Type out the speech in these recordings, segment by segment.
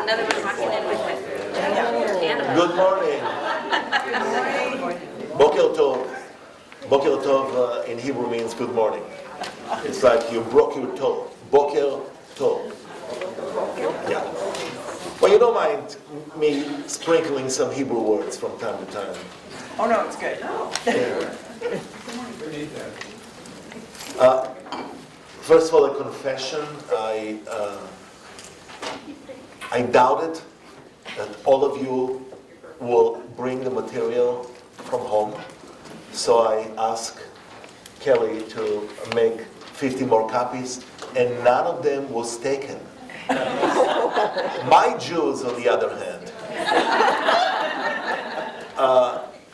Another one walking in with Anna. Good morning. Boker Tov. Boker Tov in Hebrew means good morning. It's like you broke your toe. Boker Tov. Yeah. Well, you don't mind me sprinkling some Hebrew words from time to time. Oh no, it's good. First of all, a confession. I doubted that all of you will bring the material from home. So I asked Kelly to make 50 more copies, and none of them was taken. My Jews, on the other hand,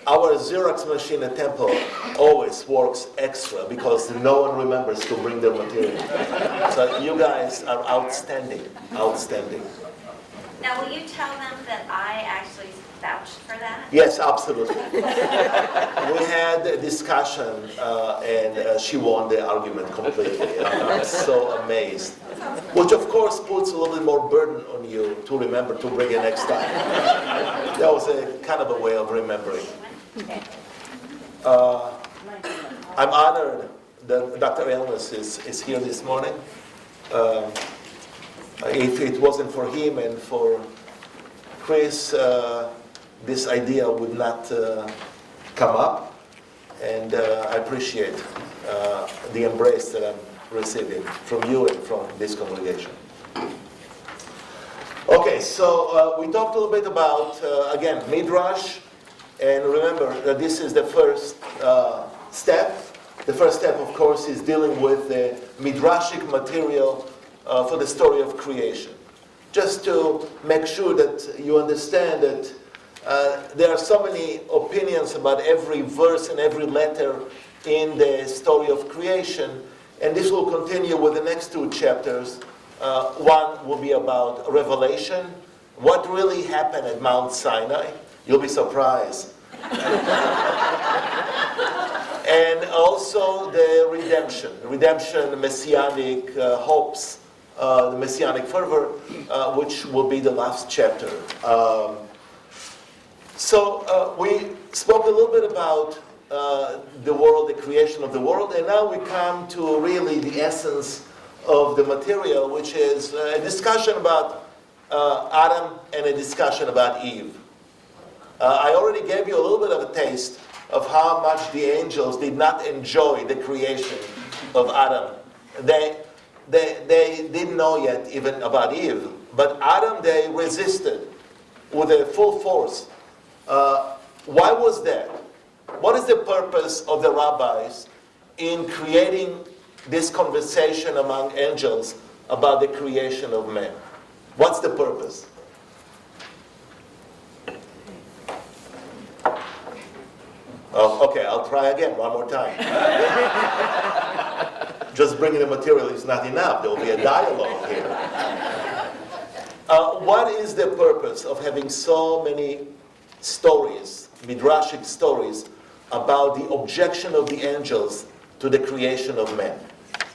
our Xerox machine at Temple always works extra because no one remembers to bring their material. So you guys are outstanding, outstanding. Now, will you tell them that I actually vouched for that? Yes, absolutely. We had a discussion, and she won the argument completely. I'm so amazed. Which, of course, puts a little bit more burden on you to remember to bring it next time. That was a kind of a way of remembering. I'm honored that Dr. Ellis is here this morning. If it wasn't for him and for Chris, this idea would not come up. And I appreciate the embrace that I'm receiving from you and from this congregation. Okay, so we talked a little bit about, again, Midrash. And remember that this is the first step. The first step, of course, is dealing with the Midrashic material for the story of creation. Just to make sure that you understand that there are so many opinions about every verse and every letter in the story of creation. And this will continue with the next two chapters. One will be about Revelation. What really happened at Mount Sinai? You'll be surprised. And also the redemption, messianic hopes, the messianic fervor, which will be the last chapter. So we spoke a little bit about the world, the creation of the world, and now we come to really the essence of the material, which is a discussion about Adam and a discussion about Eve. I already gave you a little bit of a taste of how much the angels did not enjoy the creation of Adam. They didn't know yet even about Eve. But Adam, they resisted with a full force. Why was that? What is the purpose of the rabbis in creating this conversation among angels about the creation of man? What's the purpose? Oh, okay, I'll try again one more time. Just bringing the material is not enough. There will be a dialogue here. What is the purpose of having so many stories, Midrashic stories, about the objection of the angels to the creation of man?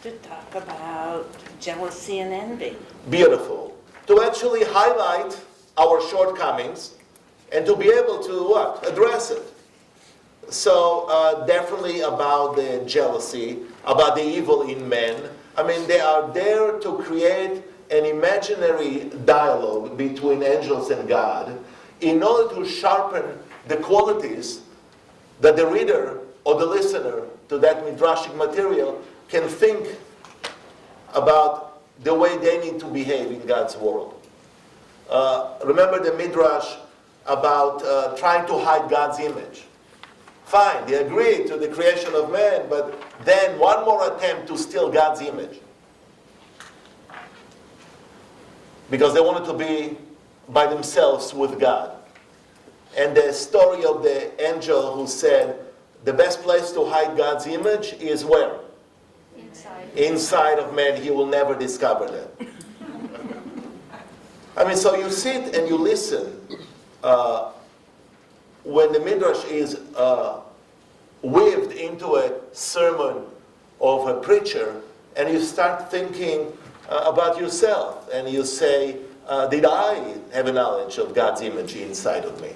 To talk about jealousy and envy. Beautiful. To actually highlight our shortcomings and to be able to what? Address it. So definitely about the jealousy, about the evil in men. I mean, they are there to create an imaginary dialogue between angels and God in order to sharpen the qualities that the reader or the listener to that Midrashic material can think about the way they need to behave in God's world. Remember the Midrash about trying to hide God's image. Fine, they agreed to the creation of man, but then one more attempt to steal God's image. Because they wanted to be by themselves with God. And the story of the angel who said, the best place to hide God's image is where? Inside of man. He will never discover that. I mean, so you sit and you listen. When the Midrash is weaved into a sermon of a preacher, and you start thinking about yourself, and you say, did I have a knowledge of God's image inside of me?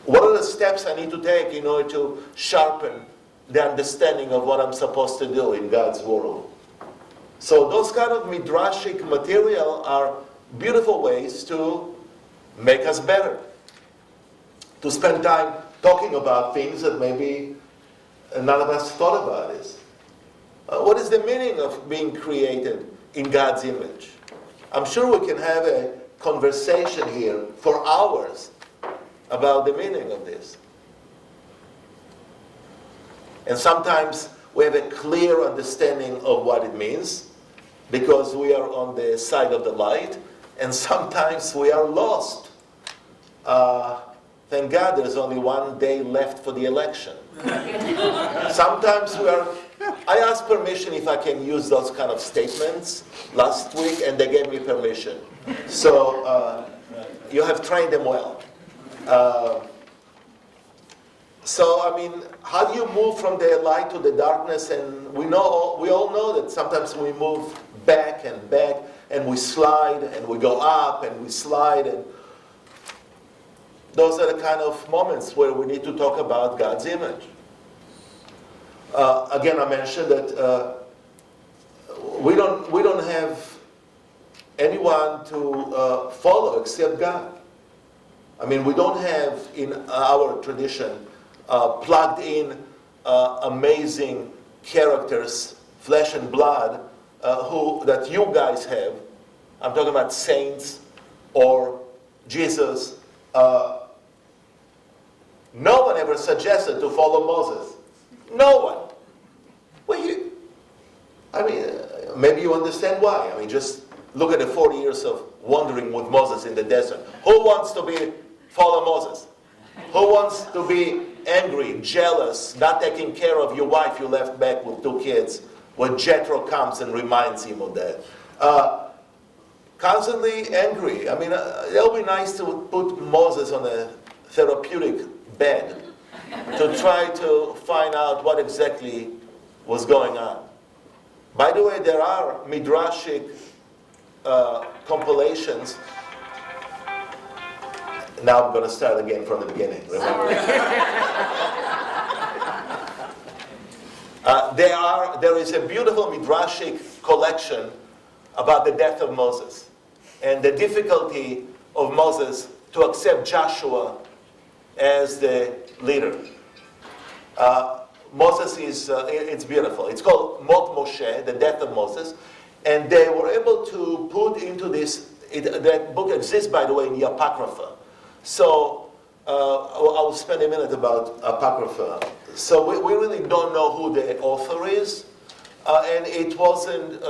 What are the steps I need to take in order to sharpen the understanding of what I'm supposed to do in God's world? So those kind of midrashic material are beautiful ways to make us better. To spend time talking about things that maybe none of us thought about this. What is the meaning of being created in God's image? I'm sure we can have a conversation here for hours about the meaning of this. And sometimes we have a clear understanding of what it means because we are on the side of the light, and sometimes we are lost. Thank God there's only one day left for the election. Sometimes I asked permission if I can use those kind of statements last week, and they gave me permission. So you have trained them well. So, I mean, how do you move from the light to the darkness? And we all know that sometimes we move back, and we slide, and we go up, and we slide. And those are the kind of moments where we need to talk about God's image. Again, I mentioned that we don't have anyone to follow except God. I mean, we don't have in our tradition plugged in amazing characters, flesh and blood, that you guys have. I'm talking about saints or Jesus. No one ever suggested to follow Moses. No one. Well, maybe you understand why. I mean, just look at the 40 years of wandering with Moses in the desert. Who wants to follow Moses? Who wants to be angry, jealous, not taking care of your wife you left back with 2 kids when Jethro comes and reminds him of that? Constantly angry. I mean, it'll be nice to put Moses on a therapeutic bed to try to find out what exactly was going on. By the way, there are midrashic compilations. Now I'm going to start again from the beginning, remember? There is a beautiful midrashic collection about the death of Moses and the difficulty of Moses to accept Joshua as the leader. Moses it's beautiful. It's called Mot Moshe, the death of Moses. And they were able to put into this, that book exists, by the way, in the Apocrypha. So I'll spend a minute about Apocrypha. So we really don't know who the author is. And it wasn't,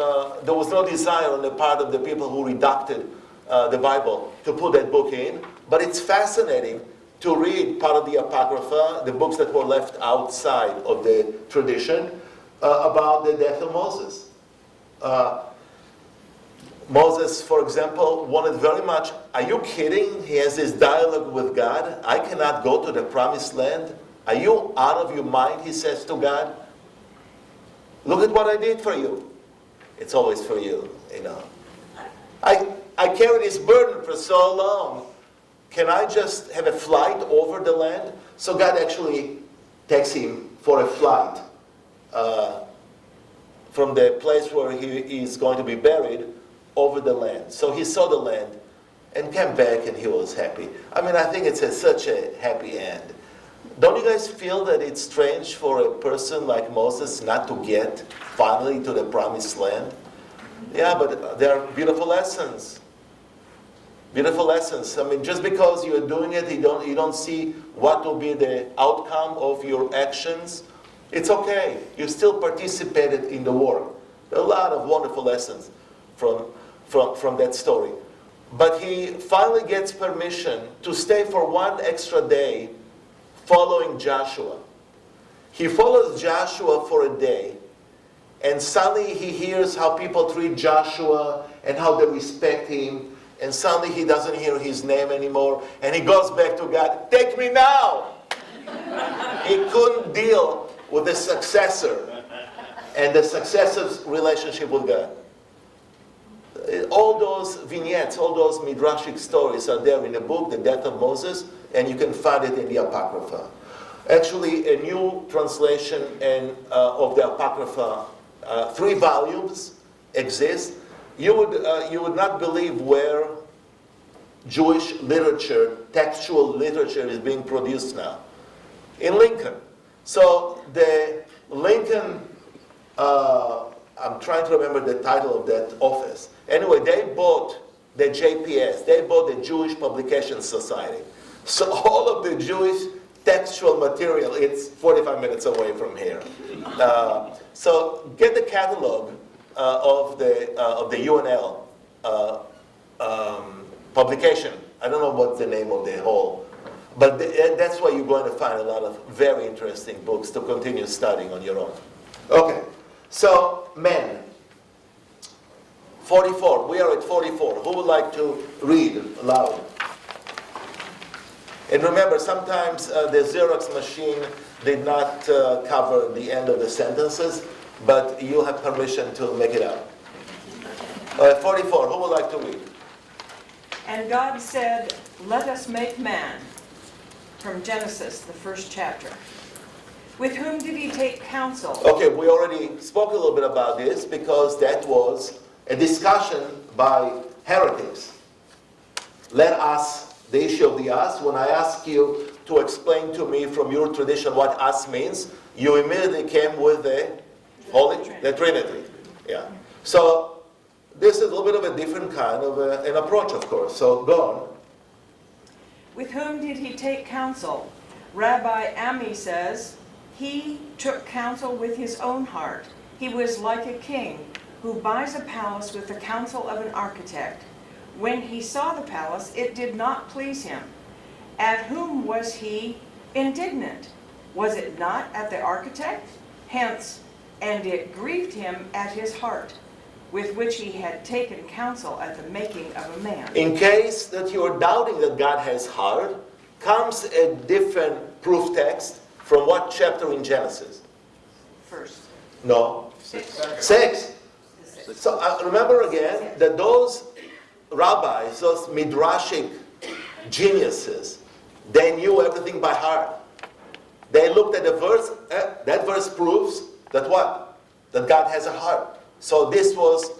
there was no desire on the part of the people who redacted the Bible to put that book in. But it's fascinating to read part of the Apocrypha, the books that were left outside of the tradition, about the death of Moses. Moses, for example, wanted very much, are you kidding? He has this dialogue with God. I cannot go to the promised land. Are you out of your mind, he says to God. Look at what I did for you. It's always for you, you know. I carried this burden for so long. Can I just have a flight over the land? So God actually takes him for a flight from the place where he is going to be buried over the land. So he saw the land and came back and he was happy. I mean, I think it's such a happy end. Don't you guys feel that it's strange for a person like Moses not to get finally to the promised land? Yeah, but there are beautiful lessons. Beautiful lessons. I mean, just because you're doing it, you don't see what will be the outcome of your actions. It's okay. You still participated in the work. There are a lot of wonderful lessons from that story. But he finally gets permission to stay for one extra day following Joshua. He follows Joshua for a day. And suddenly he hears how people treat Joshua and how they respect him. And suddenly he doesn't hear his name anymore. And he goes back to God, take me now! He couldn't deal with the successor and the successor's relationship with God. All those vignettes, all those Midrashic stories are there in the book, The Death of Moses, and you can find it in the Apocrypha. Actually, a new translation of the Apocrypha, 3 volumes exist. You would not believe where Jewish literature, textual literature is being produced now. In Lincoln. So the Lincoln, I'm trying to remember the title of that office. Anyway, they bought the JPS, they bought the Jewish Publication Society. So all of the Jewish textual material, it's 45 minutes away from here. So get the catalog of the UNL publication. I don't know what's the name of the whole, but that's where you're going to find a lot of very interesting books to continue studying on your own. Okay, so men. 44, we are at 44. Who would like to read aloud? And remember, sometimes the Xerox machine did not cover the end of the sentences, but you have permission to make it up. 44, who would like to read? And God said, "Let us make man," from Genesis, the 1st chapter. With whom did he take counsel? Okay, we already spoke a little bit about this because that was a discussion by heretics. Let us, the issue of the us, when I ask you to explain to me from your tradition what us means, you immediately came with the Trinity. Yeah. So this is a little bit of a different kind of an approach, of course. So go on. With whom did he take counsel? Rabbi Ami says, he took counsel with his own heart. He was like a king who buys a palace with the counsel of an architect. When he saw the palace, it did not please him. At whom was he indignant? Was it not at the architect? Hence, and it grieved him at his heart, with which he had taken counsel at the making of a man. In case that you are doubting that God has heart, comes a different proof text from what chapter in Genesis? First. No. 6. 6. So remember again that those rabbis, those midrashic geniuses, they knew everything by heart. They looked at the verse, that verse proves that what? That God has a heart. So this was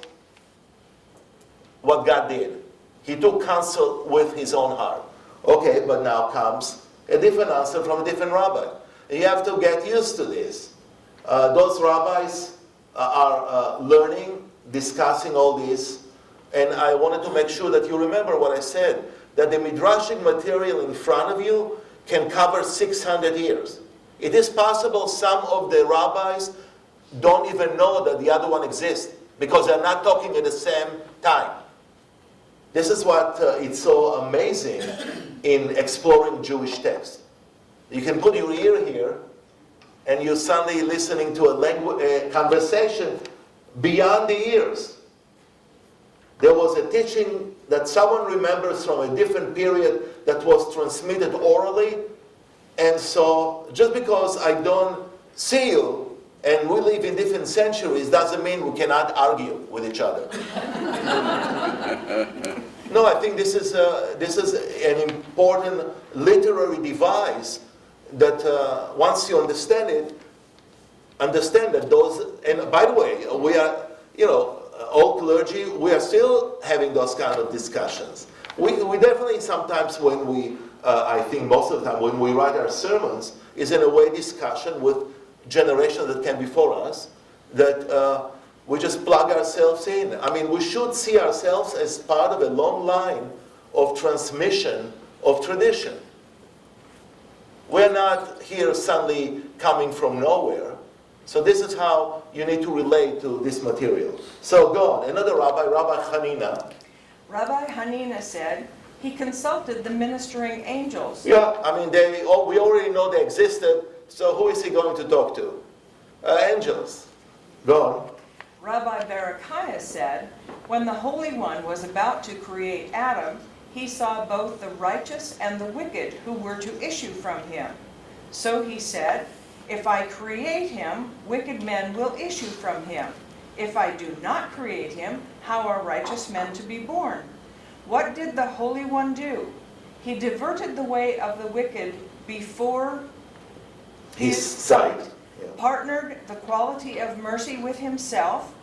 what God did. He took counsel with his own heart. Okay, but now comes a different answer from a different rabbi. You have to get used to this. Those rabbis are learning, discussing all this, and I wanted to make sure that you remember what I said, that the midrashic material in front of you can cover 600 years. It is possible some of the rabbis don't even know that the other one exists because they're not talking at the same time. This is what it's so amazing in exploring Jewish text. You can put your ear here and you're suddenly listening to a conversation beyond the ears. There was a teaching that someone remembers from a different period that was transmitted orally, and so just because I don't see you and we live in different centuries doesn't mean we cannot argue with each other. No, I think this is an important literary device that once you understand it, understand that those, and by the way, we are, all clergy, we are still having those kind of discussions. We definitely sometimes when we, I think most of the time when we write our sermons, is in a way discussion with generations that came before us, that we just plug ourselves in. I mean, we should see ourselves as part of a long line of transmission of tradition. We're not here suddenly coming from nowhere. So this is how you need to relate to this material. So go on. Another rabbi, Rabbi Hanina. Rabbi Hanina said, he consulted the ministering angels. Yeah, I mean, we already know they existed, so who is he going to talk to? Angels. Go on. Rabbi Berechiah said, when the Holy One was about to create Adam, he saw both the righteous and the wicked who were to issue from him. So he said, if I create him, wicked men will issue from him. If I do not create him, how are righteous men to be born? What did the Holy One do? He diverted the way of the wicked before His sight. Yeah. partnered the quality of mercy with himself,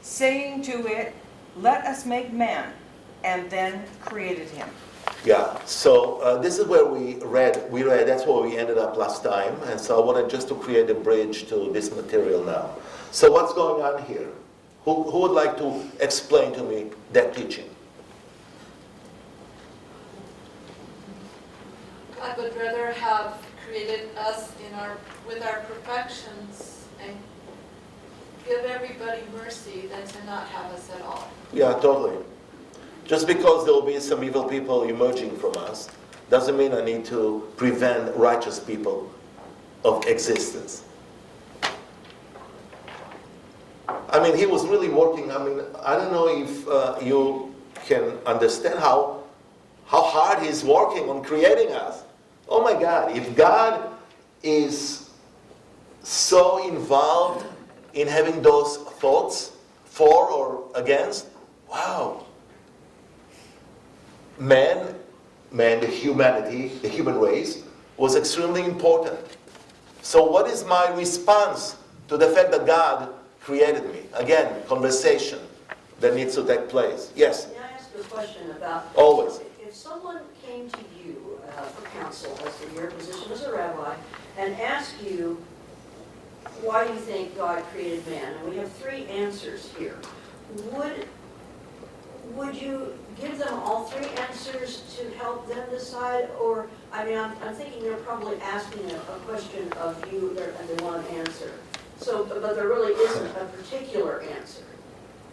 saying to it, let us make man, and then created him. Yeah, so this is where we read, that's where we ended up last time, and so I wanted just to create a bridge to this material now. So what's going on here? Who would like to explain to me that teaching? God would rather have created us with our perfections and give everybody mercy than to not have us at all. Yeah, totally. Just because there will be some evil people emerging from us, doesn't mean I need to prevent righteous people of existence. I mean, he was really working. I mean, I don't know if you can understand how hard he's working on creating us. Oh my God, if God is so involved in having those thoughts for or against, wow. Man, the humanity, the human race, was extremely important. So what is my response to the fact that God created me? Again, conversation that needs to take place. Yes? May I ask you a question about... Always. If someone came to you for counsel, as in your position as a rabbi, and asked you, why do you think God created man? And we have three answers here. Would you give them all three answers to help them decide? Or, I mean, I'm thinking they're probably asking a question of you and they want an answer. So, but there really isn't a particular answer.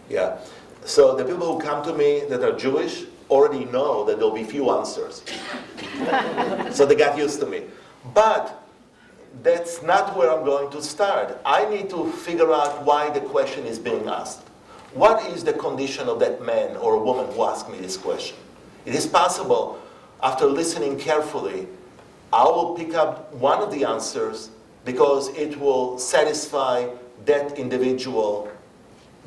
Yeah. So the people who come to me that are Jewish already know that there'll be few answers. So they got used to me. But that's not where I'm going to start. I need to figure out why the question is being asked. What is the condition of that man or woman who asked me this question? It is possible, after listening carefully, I will pick up one of the answers because it will satisfy that individual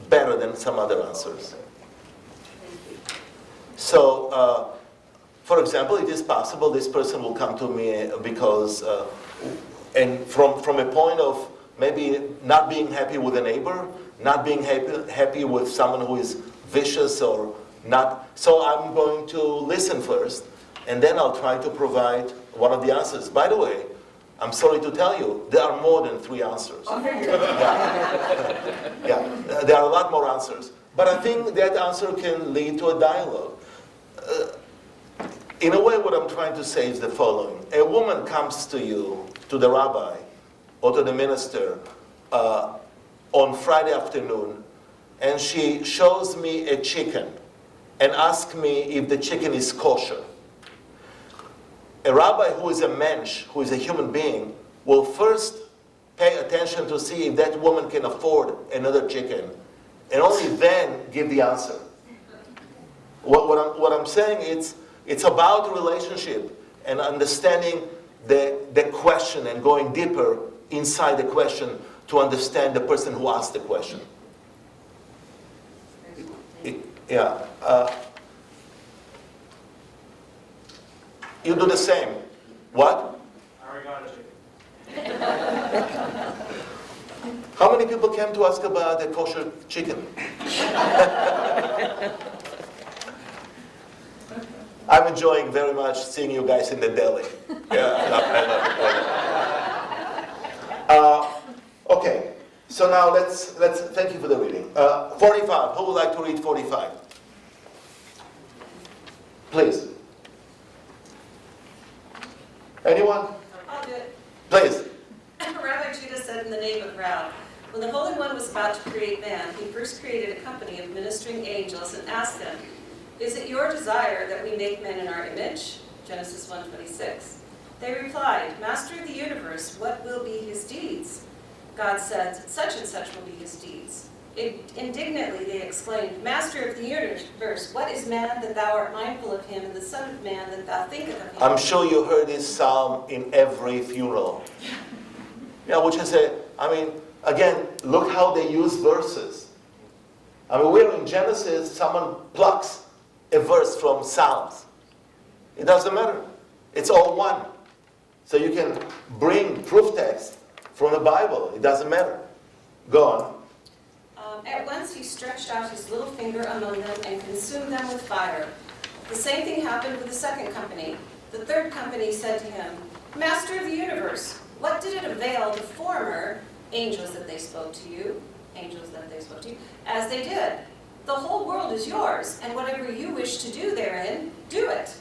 better than some other answers. So, for example, it is possible this person will come to me because, and from a point of maybe not being happy with a neighbor, not being happy with someone who is vicious or not. So I'm going to listen first, and then I'll try to provide one of the answers. By the way, I'm sorry to tell you, there are more than three answers. Yeah, there are a lot more answers. But I think that answer can lead to a dialogue. In a way, what I'm trying to say is the following. A woman comes to you, to the rabbi, or to the minister, on Friday afternoon, and she shows me a chicken and asks me if the chicken is kosher. A rabbi who is a mensch, who is a human being, will first pay attention to see if that woman can afford another chicken, and only then give the answer. What I'm saying, it's about relationship and understanding the question and going deeper inside the question to understand the person who asked the question. Yeah. You do the same. What? I already got a chicken. How many people came to ask about the kosher chicken? I'm enjoying very much seeing you guys in the deli. Yeah, I know. Okay, so now let's thank you for the reading. 45. Who would like to read 45? Please. Anyone? I'll do it. Please. Rabbi Judah said in the name of Rab, when the Holy One was about to create man, he first created a company of ministering angels and asked them, is it your desire that we make men in our image? Genesis 1:26. They replied, Master of the universe, what will be his deeds? God said, such and such will be his deeds. Indignantly they exclaimed, Master of the universe, what is man that thou art mindful of him, and the Son of Man that thou thinkest of him? I'm sure you heard this psalm in every funeral. Yeah, which is Again, look how they use verses. I mean, we're in Genesis, someone plucks a verse from Psalms. It doesn't matter. It's all one. So you can bring proof text from the Bible. It doesn't matter. Go on. At once he stretched out his little finger among them and consumed them with fire. The same thing happened with the second company. The third company said to him, Master of the universe, what did it avail the former angels that they spoke to you, as they did? The whole world is yours, and whatever you wish to do therein, do it.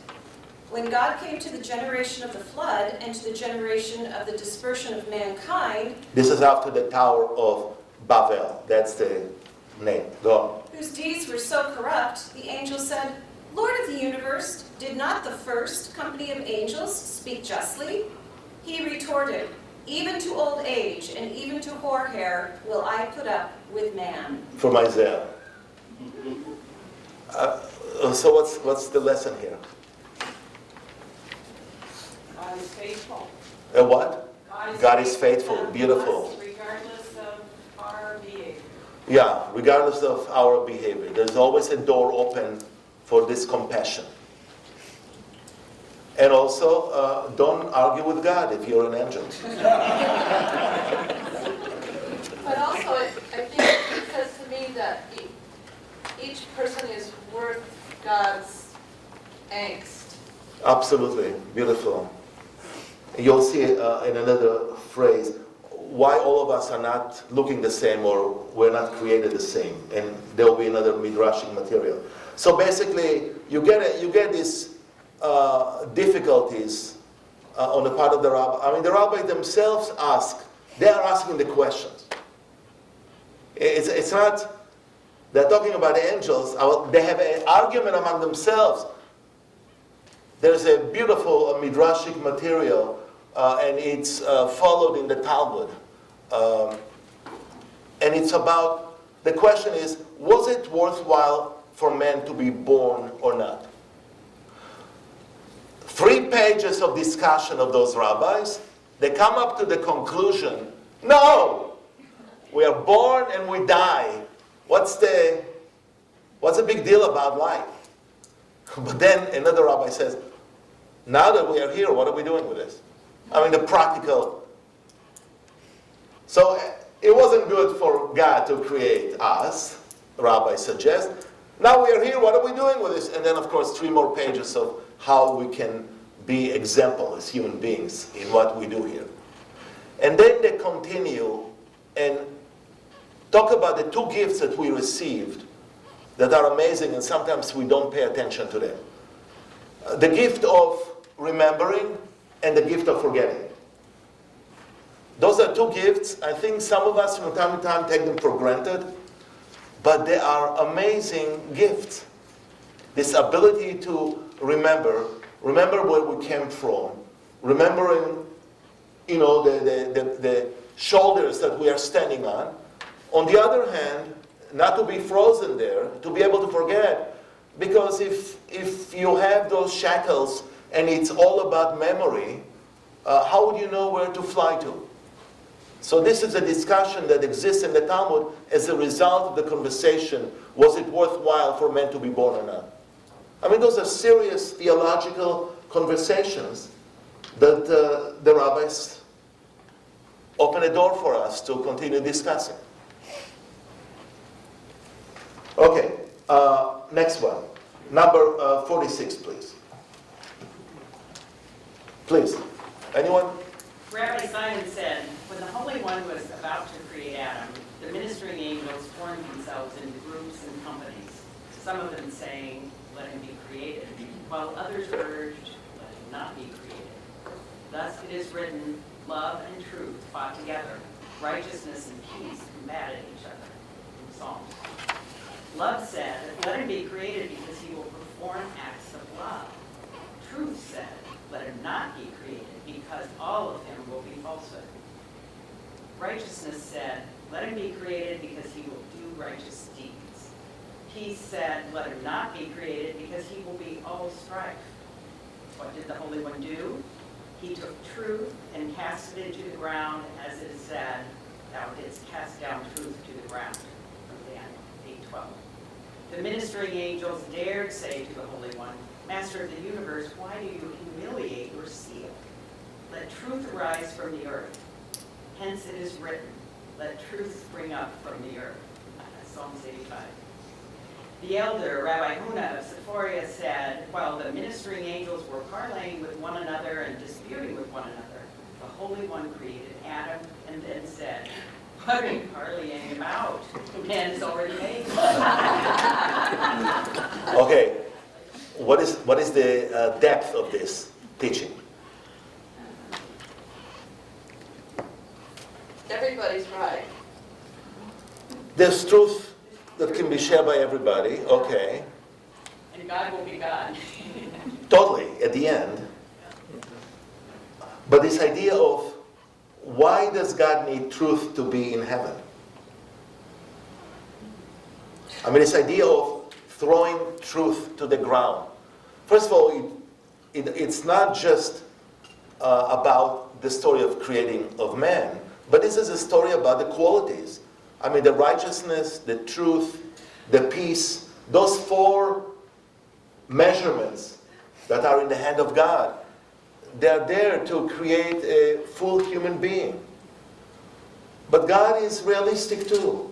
When God came to the generation of the flood and to the generation of the dispersion of mankind, This is after the Tower of Babel. That's the name. Go on. whose deeds were so corrupt, the angel said, Lord of the universe, did not the first company of angels speak justly? He retorted, even to old age and even to hoar hair will I put up with man. From Isaiah. So what's the lesson here? God is faithful. A what? God is faithful. and Beautiful. us, regardless of our behavior. Yeah, regardless of our behavior. There's always a door open for this compassion. And also, don't argue with God if you're an angel. But also, I think it says to me that each person is worth God's angst. Absolutely. Beautiful. You'll see in another phrase, why all of us are not looking the same or we're not created the same. And there will be another Midrashic material. So basically, you get these difficulties on the part of the rabbi. I mean, the rabbis themselves they are asking the questions. It's not, they're talking about angels, they have an argument among themselves. There's a beautiful Midrashic material, and it's followed in the Talmud. And it's about, the question is, was it worthwhile for man to be born or not? 3 pages of discussion of those rabbis, they come up to the conclusion, no! We are born and we die. What's the big deal about life? But then another rabbi says, now that we are here, what are we doing with this? I mean, the practical. So it wasn't good for God to create us, rabbis suggest. Now we are here, what are we doing with this? And then, of course, 3 more pages of how we can be example as human beings in what we do here. And then they continue and talk about the 2 gifts that we received that are amazing, and sometimes we don't pay attention to them. The gift of remembering and the gift of forgetting. Those are 2 gifts. I think some of us from time to time take them for granted, but they are amazing gifts. This ability to remember where we came from, remembering, the shoulders that we are standing on. On the other hand, not to be frozen there, to be able to forget. Because if you have those shackles and it's all about memory, how would you know where to fly to? So this is a discussion that exists in the Talmud as a result of the conversation, was it worthwhile for men to be born or not? I mean, those are serious theological conversations that the rabbis open a door for us to continue discussing. Okay, next one. Number 46, please. Please. Anyone? Rabbi Simon said, when the Holy One was about to create Adam, the ministering angels formed themselves into groups and companies, some of them saying, let him be created, while others urged, let him not be created. Thus it is written, love and truth fought together, righteousness and peace combated each other. In Psalms. Love said, let him be created because he will perform acts of love. Truth said, let him not be created because all of him will be falsehood. Righteousness said, let him be created because he will do righteous deeds. Peace said, let him not be created because he will be all strife. What did the Holy One do? He took truth and cast it into the ground, as it is said, thou didst cast down truth to the ground. From Dan 8:12. The ministering angels dared say to the Holy One, Master of the universe, why do you humiliate your seal? Let truth arise from the earth. Hence it is written, let truth spring up from the earth. That's Psalms 85. The elder, Rabbi Huna of Sephoria, said, while the ministering angels were parleying with one another and disputing with one another, the Holy One created Adam and then said, what are you parleying about? Man is already made. Okay, what is the depth of this teaching? Everybody's right. There's truth that can be shared by everybody, okay, And God will be God. totally, at the end. But this idea of why does God need truth to be in heaven? I mean, this idea of throwing truth to the ground. First of all, it's not just about the story of creating of man, but this is a story about the qualities. I mean, the righteousness, the truth, the peace, those four measurements that are in the hand of God, they're there to create a full human being. But God is realistic too.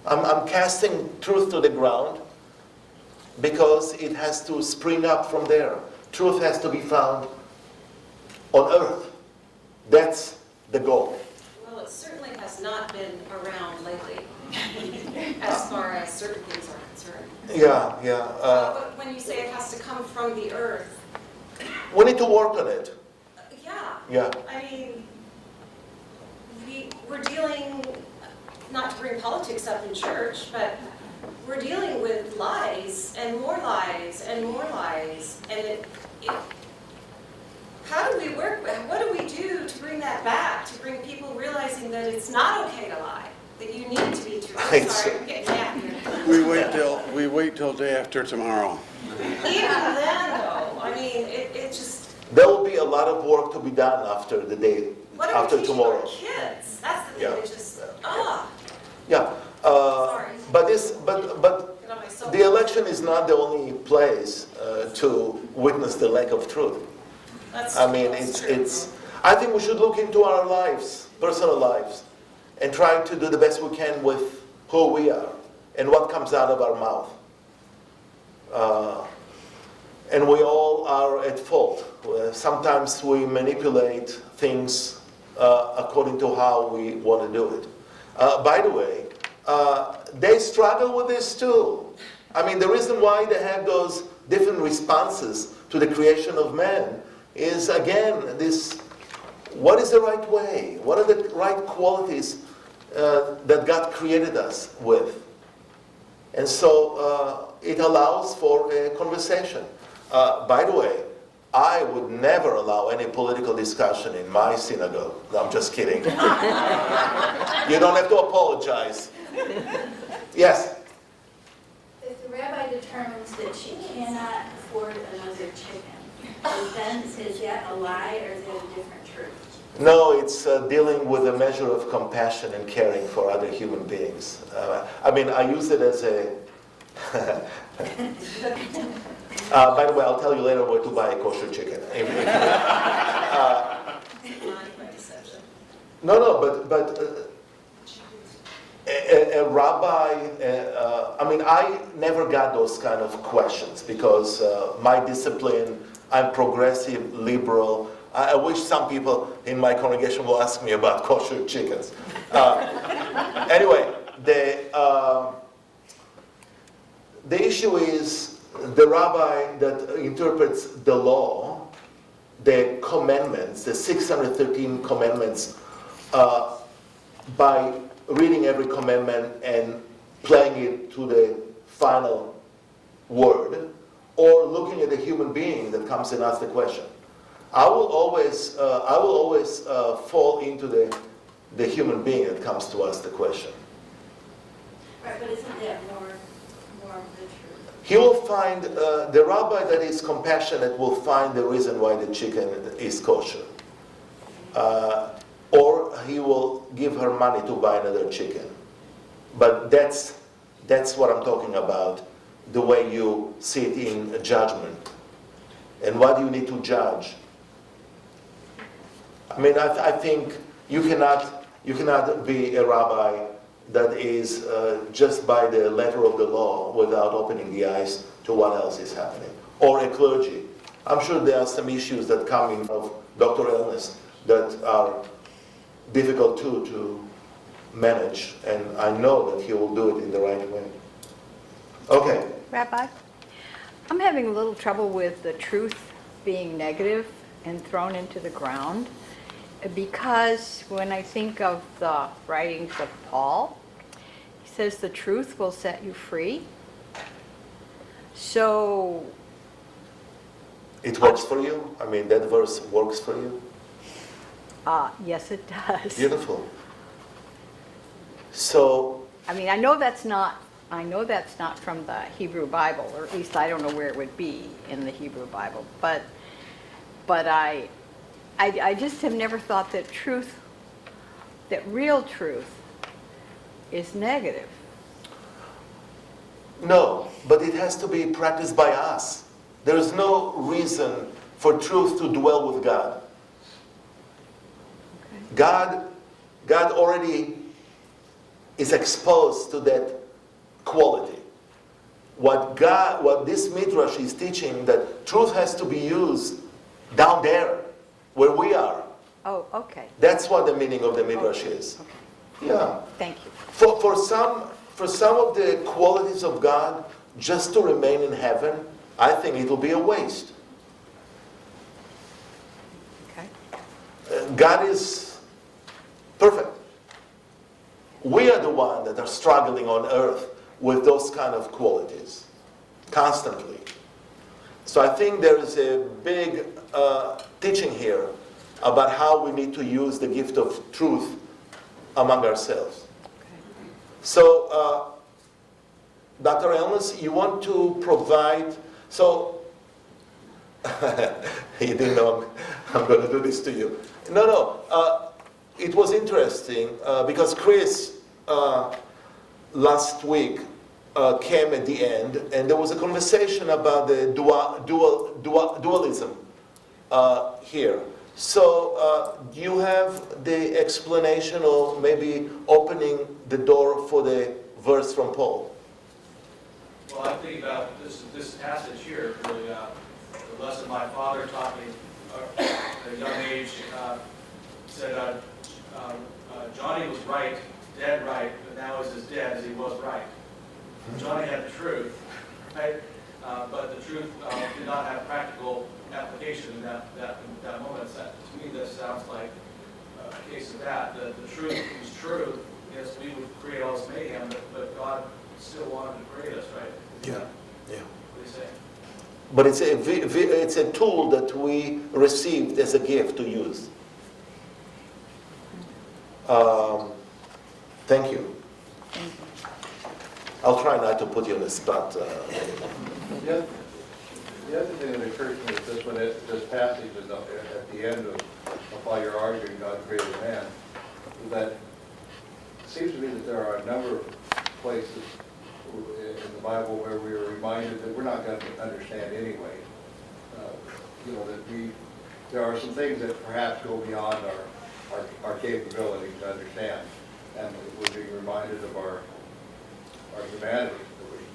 I'm casting truth to the ground because it has to spring up from there. Truth has to be found on earth. That's the goal. Well, it certainly has not been around lately, as far as certain things are concerned. Yeah. But when you say it has to come from the earth, We need to work on it. yeah. I mean, we're dealing, not to bring politics up in church, but we're dealing with lies and more lies and more lies. And how do we work, what do we do to bring that back, to bring people realizing that it's not okay to lie, that you need to be true? I'm sorry, I'm getting mad here. We wait till day after tomorrow. Even then, though, I mean, it just, There will be a lot of work to be done after the day, what are we after teaching tomorrow. our kids? That's the thing Yeah. that just, Yeah. Sorry. But get on my soapbox. the election is not the only place to witness the lack of truth. I mean, That's true. I think we should look into our lives, personal lives, and try to do the best we can with who we are and what comes out of our mouth. And we all are at fault. Sometimes we manipulate things according to how we want to do it. By the way, they struggle with this too. I mean, the reason why they have those different responses to the creation of man is, again, this, what is the right way? What are the right qualities that God created us with? And so it allows for a conversation. By the way, I would never allow any political discussion in my synagogue. No, I'm just kidding. You don't have to apologize. Yes? If the rabbi determines that she cannot afford another chicken, is that a lie or is that a different truth? No, it's dealing with a measure of compassion and caring for other human beings. I mean, I use it as a... by the way, I'll tell you later where to buy a kosher chicken. But a rabbi, I mean, I never got those kind of questions because my discipline, I'm progressive, liberal. I wish some people in my congregation will ask me about kosher chickens. Anyway, the issue is the rabbi that interprets the law, the commandments, the 613 commandments, by reading every commandment and playing it to the final word, or looking at a human being that comes and asks the question. I will always fall into the human being that comes to ask the question. Right, but isn't that more of the truth? He will find, the rabbi that is compassionate will find the reason why the chicken is kosher. or he will give her money to buy another chicken. But that's what I'm talking about, the way you see it in judgment. And what do you need to judge? I mean, I think you cannot be a rabbi that is just by the letter of the law without opening the eyes to what else is happening. Or a clergy. I'm sure there are some issues that come in of doctoral illness that are difficult too to manage, and I know that he will do it in the right way. Okay. Rabbi, I'm having a little trouble with the truth being negative and thrown into the ground, because when I think of the writings of Paul, he says the truth will set you free. So it works for you? I mean, that verse works for you? Yes, it does. Beautiful. So, I mean, I know that's not from the Hebrew Bible, or at least I don't know where it would be in the Hebrew Bible. But I just have never thought that truth, that real truth, is negative. no, but it has to be practiced by us. There is no reason for truth to dwell with God. God already is exposed to that quality. What this Midrash is teaching, that truth has to be used down there, where we are. Oh, okay. That's what the meaning of the Midrash is. Okay. Yeah. Thank you. For some of the qualities of God, just to remain in heaven, I think it will be a waste. Okay. God is perfect. We are the ones that are struggling on earth with those kind of qualities, constantly. So I think there is a big teaching here about how we need to use the gift of truth among ourselves. Okay. So, Dr. Elmas, you want to provide, so, you didn't know I'm going to do this to you. No, it was interesting because Chris last week came at the end, and there was a conversation about the dualism here. So do you have the explanation, or maybe opening the door for the verse from Paul? Well, I'm thinking about this passage here, really, the lesson my father taught me at a young age. Said Johnny was right, dead right, but now is as dead as he was right. Johnny had the truth, right? But the truth did not have practical application in that moment. To me, that sounds like a case of that. The truth was true. Yes, we would create all this mayhem, but God still wanted to create us, right? Yeah. What do you say? But it's a tool that we received as a gift to use. Thank you. I'll try not to put you on the spot. The other thing that occurs to me is this passage is at the end of while you're arguing God created man, is that it seems to me that there are a number of places in the Bible where we are reminded that we're not going to understand anyway. That there are some things that perhaps go beyond our capability to understand, and we're being reminded of our humanity.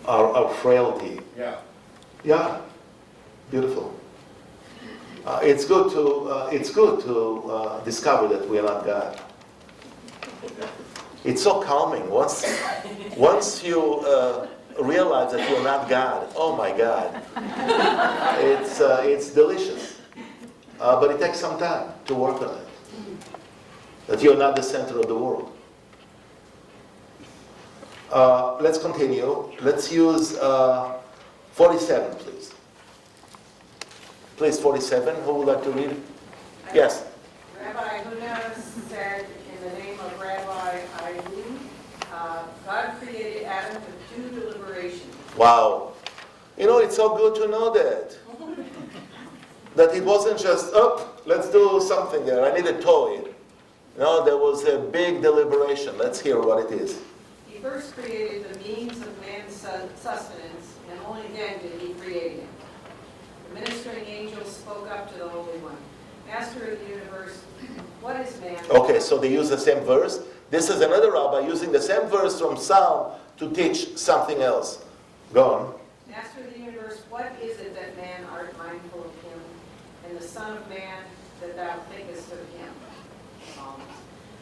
Our frailty. Yeah. Yeah. Beautiful. It's good to discover that we are not God. It's so calming. Once you realize that you're not God, oh my God, it's delicious. But it takes some time to work on it. That you're not the center of the world. Let's continue. Let's use 47, please. Please, 47. Who would like to read? Yes. Rabbi Huna said, in the name of Rabbi Ayub, God created Adam with due deliberation. Wow. It's so good to know that. That it wasn't just, let's do something there. I need a toy. No, there was a big deliberation. Let's hear what it is. He first created the means of man's sustenance, and only then did he create him. The ministering angel spoke up to the Holy One. Master of the universe, what is man? Okay, so they use the same verse. This is another rabbi using the same verse from Psalm to teach something else. Go on. Master of the universe, what is it that man art mindful of him, and the Son of Man that thou thinkest of him?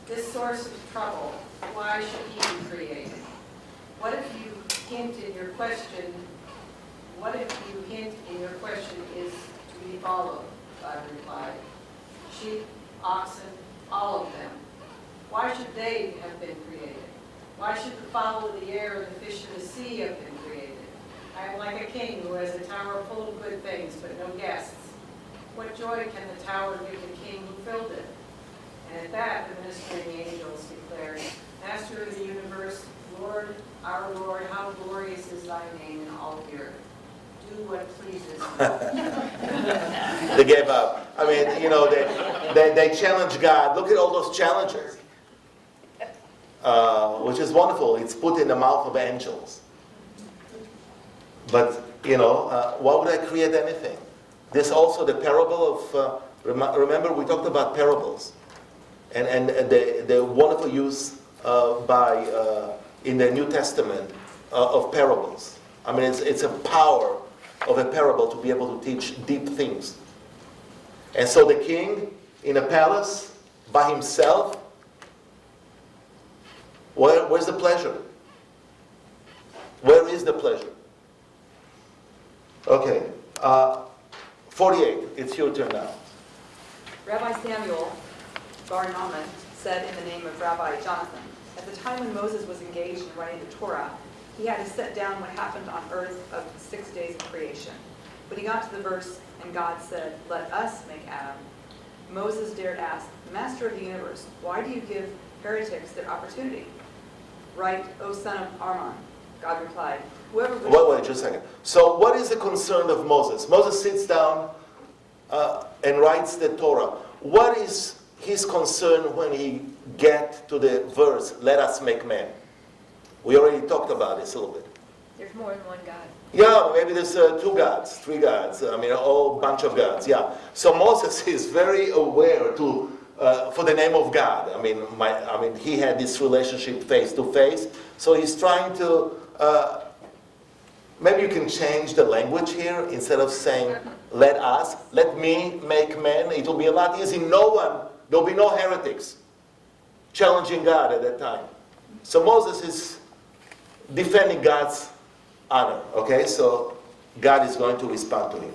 This source of trouble, why should he be created? What if you hint in your question is to be followed? God replied. Sheep, oxen, all of them. Why should they have been created? Why should the fowl of the air and the fish of the sea have been created? I am like a king who has a tower full of good things, but no guests. What joy can the tower give the king who filled it? And at that, the ministering angels declared, Master of the universe, Lord, our Lord, how glorious is thy name in all the earth. Do what pleases you. They gave up. I mean, you know, they challenged God. Look at all those challenges, which is wonderful. It's put in the mouth of angels. But, you know, why would I create anything? This also the parable of, remember we talked about parables. And the wonderful use in the New Testament of parables. I mean, it's a power of a parable to be able to teach deep things. And so the king in a palace by himself, where's the pleasure? Where is the pleasure? Okay, 48, it's your turn now. Rabbi Samuel Bar Naaman said in the name of Rabbi Jonathan, at the time when Moses was engaged in writing the Torah, he had to set down what happened on earth of the 6 days of creation. When he got to the verse, and God said, let us make Adam, Moses dared ask, Master of the universe, why do you give heretics their opportunity? Write, O son of Arman. God replied, whoever wishes... Wait, just a second. So what is the concern of Moses? Moses sits down and writes the Torah. What is his concern when he gets to the verse, let us make man? We already talked about this a little bit. There's more than one God. Yeah, maybe there's 2 gods, 3 gods, I mean, a whole bunch of gods, yeah. So Moses is very aware for the name of God. I mean, he had this relationship face to face, so he's trying to, maybe you can change the language here, instead of saying, let me make man, it will be a lot easier. There'll be no heretics challenging God at that time. So Moses is defending God's honor, okay? So God is going to respond to him.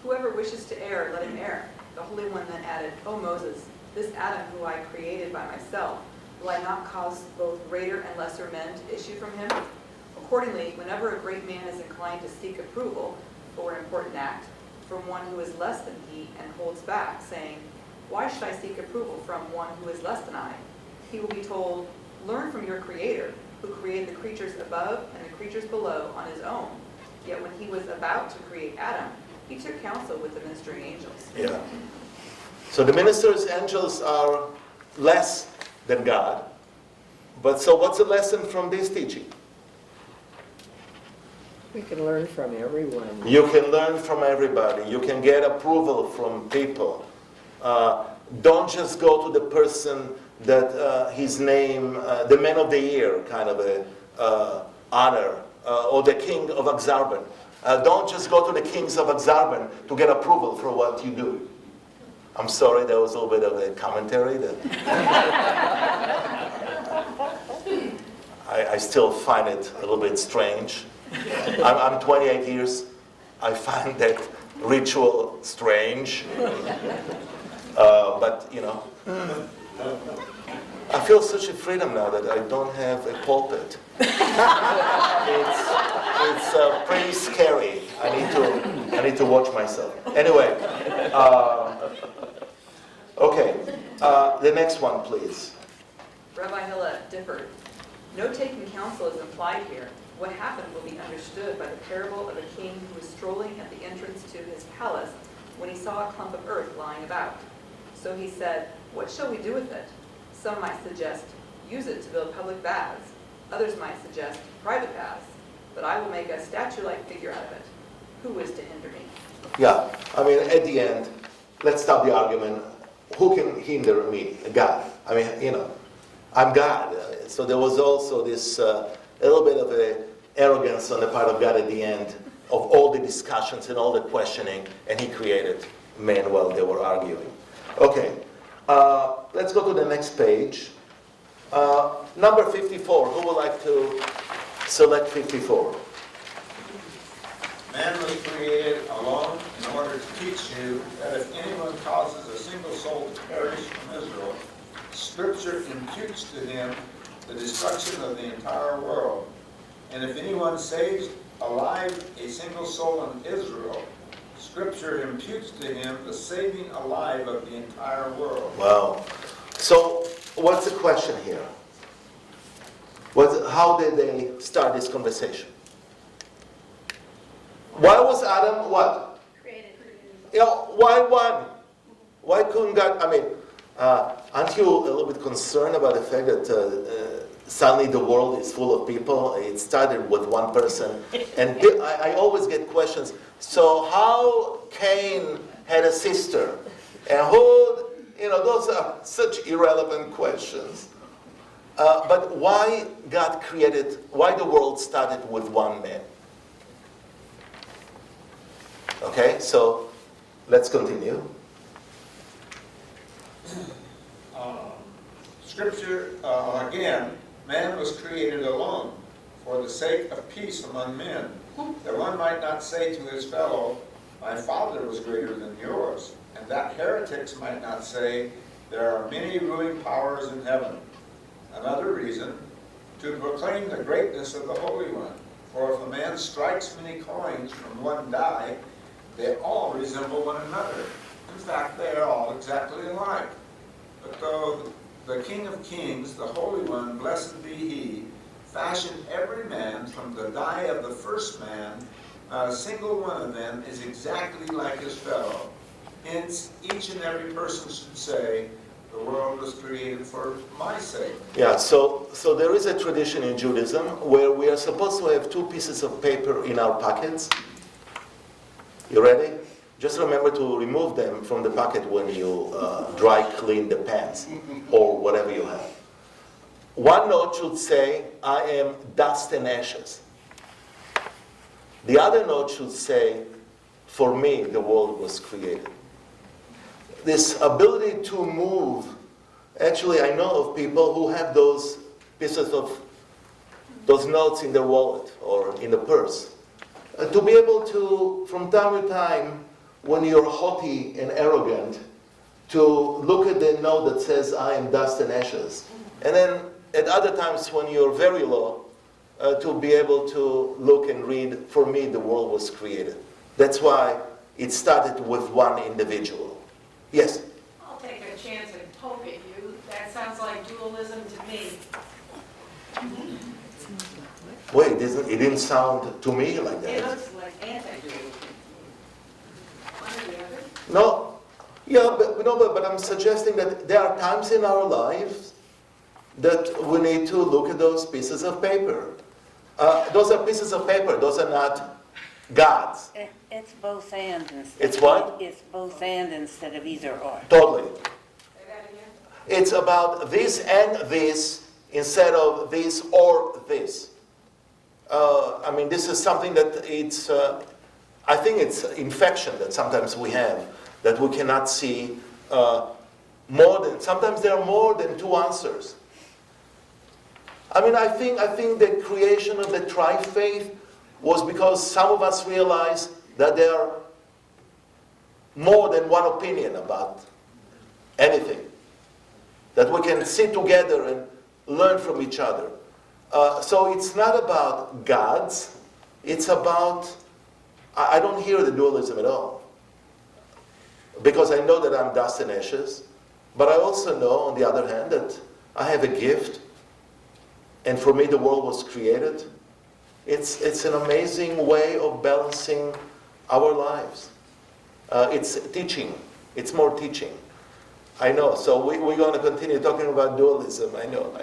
Whoever wishes to err, let him err. The Holy One then added, O Moses, this Adam who I created by myself, will I not cause both greater and lesser men to issue from him? Accordingly, whenever a great man is inclined to seek approval for an important act from one who is less than he and holds back, saying, why should I seek approval from one who is less than I? He will be told, learn from your Creator, who created the creatures above and the creatures below on his own. Yet when he was about to create Adam, he took counsel with the ministering angels. Yeah. So the ministers, angels are less than God. But so what's the lesson from this teaching? We can learn from everyone. You can learn from everybody. You can get approval from people. Don't just go to the person that his name, the man of the year kind of a honor, or the king of Akzarben. Don't just go to the kings of Akzarben to get approval for what you do. I'm sorry, that was a little bit of a commentary. I still find it a little bit strange. I'm 28 years. I find that ritual strange. But, you know, I feel such a freedom now that I don't have a pulpit. It's pretty scary. I need to watch myself. Anyway, okay, the next one, please. Rabbi Hillel differed. No taking counsel is implied here. What happened will be understood by the parable of a king who was strolling at the entrance to his palace when he saw a clump of earth lying about. So he said, what shall we do with it? Some might suggest, use it to build public baths. Others might suggest, private baths. But I will make a statue-like figure out of it. Who is to hinder me? Yeah, I mean, at the end, let's stop the argument. Who can hinder me? God. I mean, you know, I'm God. So there was also this a little bit of a arrogance on the part of God at the end of all the discussions and all the questioning, and he created man while they were arguing. Okay, let's go to the next page. Number 54, who would like to select 54? Man was created alone in order to teach you that if anyone causes a single soul to perish from Israel, Scripture imputes to him the destruction of the entire world. And if anyone saves alive a single soul in Israel, Scripture imputes to him the saving alive of the entire world. Wow. So, what's the question here? How did they start this conversation? Why was Adam what? Created. You know, why one? Why couldn't God? I mean, aren't you a little bit concerned about the fact that suddenly the world is full of people? It started with one person. And I always get questions. So how Cain had a sister? And who, you know, those are such irrelevant questions. But why God created, why the world started with one man? Okay, so let's continue. Scripture, again, man was created alone for the sake of peace among men, that one might not say to his fellow, my father was greater than yours, and that heretics might not say, there are many ruling powers in heaven. Another reason, to proclaim the greatness of the Holy One. For if a man strikes many coins from one die, they all resemble one another. In fact, they are all exactly alike. But though the King of Kings, the Holy One, blessed be He, fashioned every man from the die of the first man, not a single one of them is exactly like his fellow. Hence, each and every person should say, the world was created for my sake. Yeah, so there is a tradition in Judaism where we are supposed to have two pieces of paper in our pockets. You ready? Just remember to remove them from the pocket when you dry clean the pants or whatever you have. One note should say, I am dust and ashes. The other note should say, for me the world was created. This ability to move, actually I know of people who have those pieces of, those notes in their wallet or in the purse. To be able to, from time to time, when you're haughty and arrogant, to look at the note that says, I am dust and ashes. And then at other times when you're very low, to be able to look and read, for me the world was created. That's why it started with one individual. Yes? I'll take a chance and poke at you. That sounds like dualism to me. Wait, it didn't sound to me like that. It looks like anti-dualism. One or the other? No, yeah, but I'm suggesting that there are times in our lives that we need to look at those pieces of paper. Those are pieces of paper. Those are not gods. It's both and instead. It's what? It's both and instead of either or. Totally. It's about this and this instead of this or this. I mean, this is something that it's, I think it's infection that sometimes we have, that we cannot see sometimes there are more than two answers. I mean, I think the creation of the tri-faith was because some of us realized that there are more than one opinion about anything. That we can sit together and learn from each other. So it's not about gods, it's about, I don't hear the dualism at all. Because I know that I'm dust and ashes, but I also know, on the other hand, that I have a gift, and for me the world was created. It's an amazing way of balancing our lives. It's teaching, it's more teaching. I know. So we're going to continue talking about dualism. I know.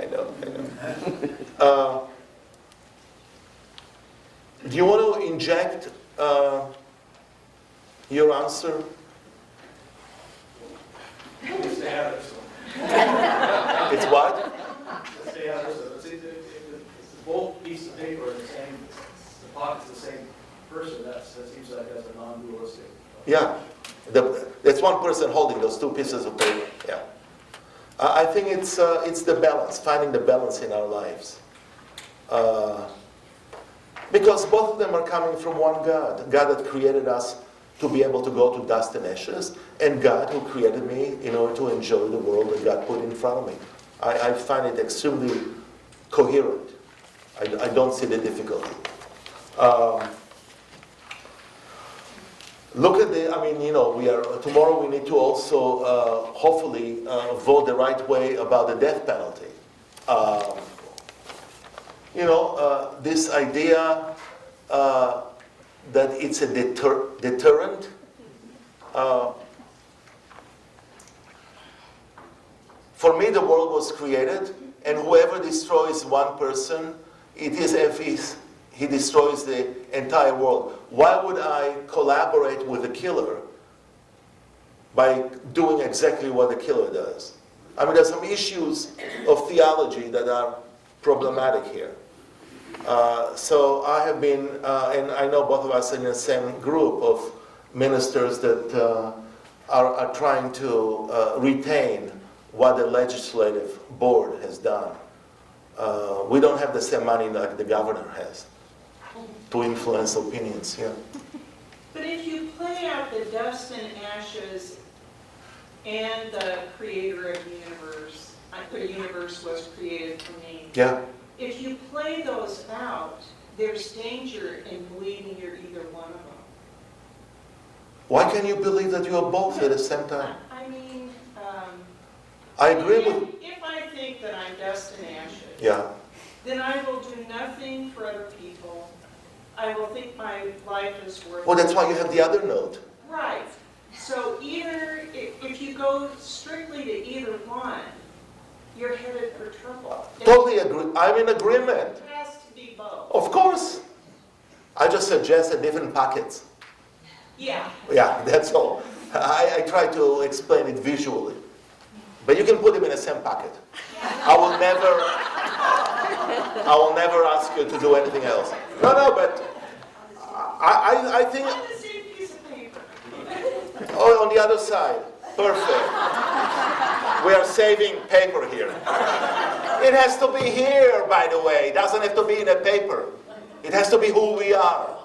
Do you want to inject your answer? Let's stay out of this one. It's what? Let's stay out of this one. It's both pieces of paper are the same, the pocket's the same person, that seems like that's a non-dualistic. Yeah. That's one person holding those two pieces of paper. Yeah. I think it's the balance, finding the balance in our lives. Because both of them are coming from one God. God that created us to be able to go to dust and ashes, and God who created me in order to enjoy the world that God put in front of me. I find it extremely coherent. I don't see the difficulty. Look at tomorrow we need to also hopefully vote the right way about the death penalty. This idea that it's a deterrent. For me, the world was created, and whoever destroys one person, it is as if he destroys the entire world. Why would I collaborate with the killer by doing exactly what the killer does? I mean, there's some issues of theology that are problematic here. So I have been, and I know both of us are in the same group of ministers that are trying to retain what the legislative board has done. We don't have the same money like the governor has to influence opinions here. But if you play out the dust and ashes and the creator of the universe, the universe was created for me. Yeah. If you play those out, there's danger in believing you're either one of them. Why can't you believe that you are both at the same time? I mean, I agree with... If I think that I'm dust and ashes, Yeah. then I will do nothing for other people. I will think my life is worth... Well, that's why you have the other note. Right. So either, if you go strictly to either one, you're headed for trouble. Totally agree. I'm in agreement. It has to be both. Of course. I just suggested different pockets. Yeah. Yeah, that's all. I try to explain it visually. But you can put them in the same pocket. I will never ask you to do anything else. No, but I think... On the same piece of paper. Oh, on the other side. Perfect. We are saving paper here. It has to be here, by the way. It doesn't have to be in a paper. It has to be who we are.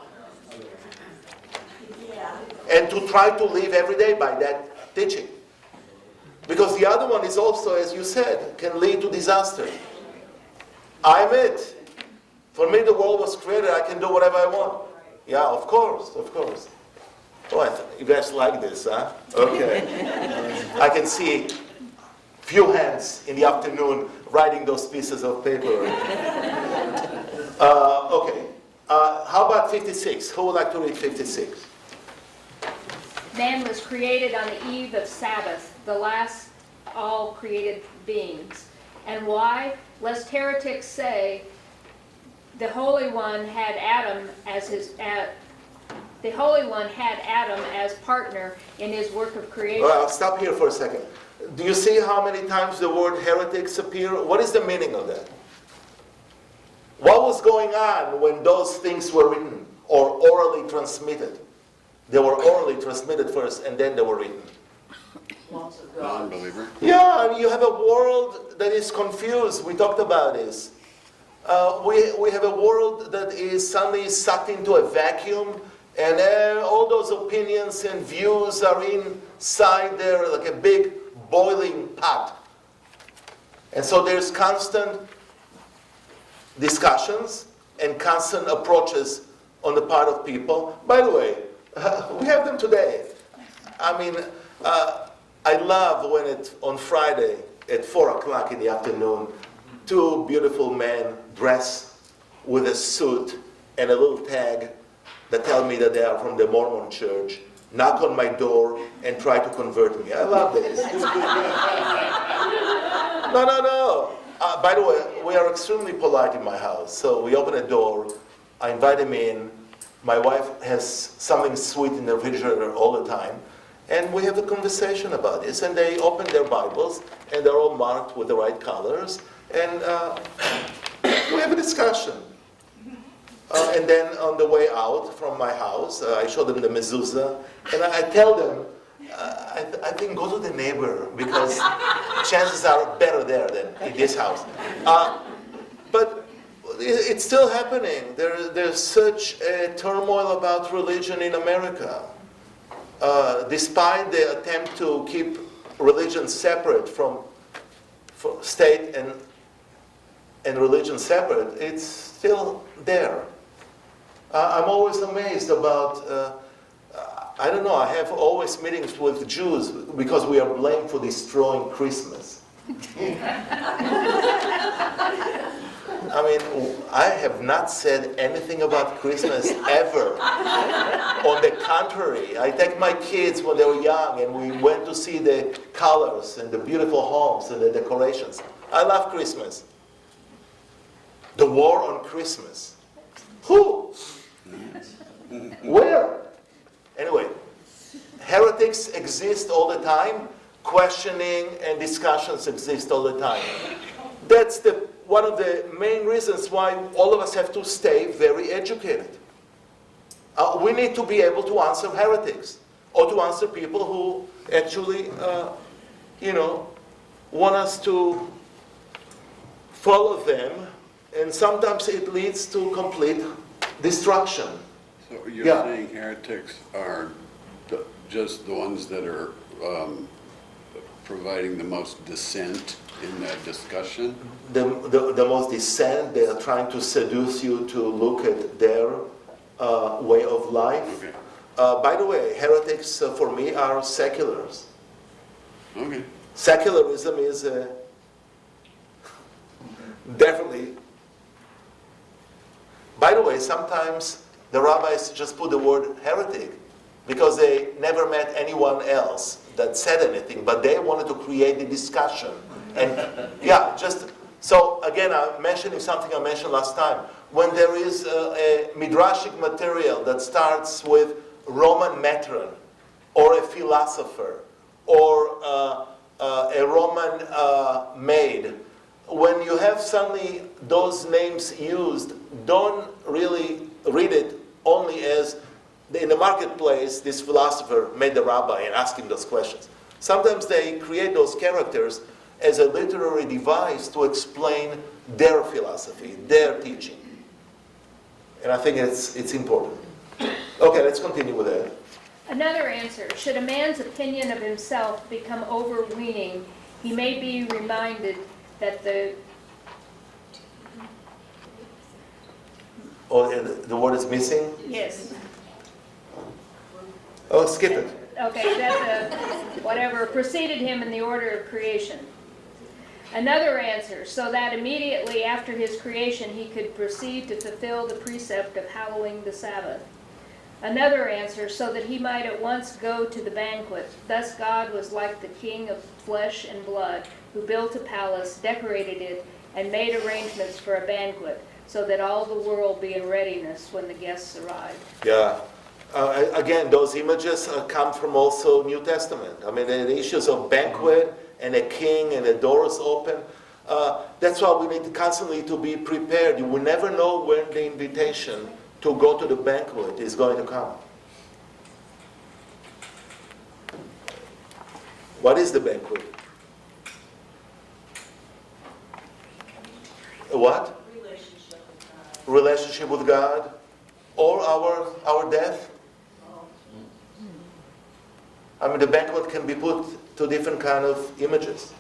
And to try to live every day by that teaching. Because the other one is also, as you said, can lead to disaster. I'm it. For me, the world was created. I can do whatever I want. Yeah, of course. Oh, you guys like this, huh? Okay. I can see few hands in the afternoon writing those pieces of paper. Okay. How about 56? Who would like to read 56? Man was created on the eve of Sabbath, the last all created beings. And why? Lest heretics say the Holy One had Adam as partner in his work of creation. Well, I'll stop here for a second. Do you see how many times the word heretics appear? What is the meaning of that? What was going on when those things were written or orally transmitted? They were orally transmitted first and then they were written. Non-believer. Yeah, and you have a world that is confused. We talked about this. We have a world that is suddenly sucked into a vacuum, and all those opinions and views are inside there like a big boiling pot. And so there's constant discussions and constant approaches on the part of people. By the way, we have them today. I mean, I love when on Friday at 4 o'clock in the afternoon, two beautiful men dressed with a suit and a little tag that tell me that they are from the Mormon church, knock on my door and try to convert me. I love this. No. By the way, we are extremely polite in my house. So we open a door, I invite him in. My wife has something sweet in the refrigerator all the time. And we have a conversation about this. And they open their Bibles, and they're all marked with the right colors. And we have a discussion. And then on the way out from my house, I show them the mezuzah. And I tell them, I think go to the neighbor, because chances are better there than in this house. But it's still happening. There's such a turmoil about religion in America. Despite the attempt to keep religion separate from state and religion separate, it's still there. I'm always amazed about, I don't know, I have always meetings with Jews because we are blamed for destroying Christmas. I mean, I have not said anything about Christmas ever. On the contrary, I take my kids when they were young and we went to see the colors and the beautiful homes and the decorations. I love Christmas. The war on Christmas. Who? Where? Anyway, heretics exist all the time. Questioning and discussions exist all the time. That's one of the main reasons why all of us have to stay very educated. We need to be able to answer heretics, or to answer people who actually, want us to follow them, and sometimes it leads to complete destruction. So you're saying heretics are just the ones that are providing the most dissent in that discussion? The most dissent, they are trying to seduce you to look at their way of life. Okay. By the way, heretics for me are seculars. Okay. Secularism is definitely. By the way, sometimes the rabbis just put the word heretic because they never met anyone else that said anything, but they wanted to create the discussion. And so again, I'm mentioning something I mentioned last time. When there is a midrashic material that starts with Roman matron, or a philosopher, or a Roman maid, when you have suddenly those names used, don't really read it only as in the marketplace, this philosopher made the rabbi and asked him those questions. Sometimes they create those characters as a literary device to explain their philosophy, their teaching. And I think it's important. Okay, let's continue with that. Another answer, should a man's opinion of himself become overweening, he may be reminded that the word is missing? Yes. Oh, skip it. Okay, that whatever preceded him in the order of creation. Another answer, so that immediately after his creation he could proceed to fulfill the precept of hallowing the Sabbath. Another answer, so that he might at once go to the banquet. Thus God was like the king of flesh and blood, who built a palace, decorated it, and made arrangements for a banquet, so that all the world be in readiness when the guests arrived. Yeah. Again, those images come from also New Testament. I mean, the issues of banquet and a king and the doors open. That's why we need constantly to be prepared. You will never know when the invitation to go to the banquet is going to come. What is the banquet? What? Relationship with God. Or our death. I mean, the banquet can be put to different kind of images.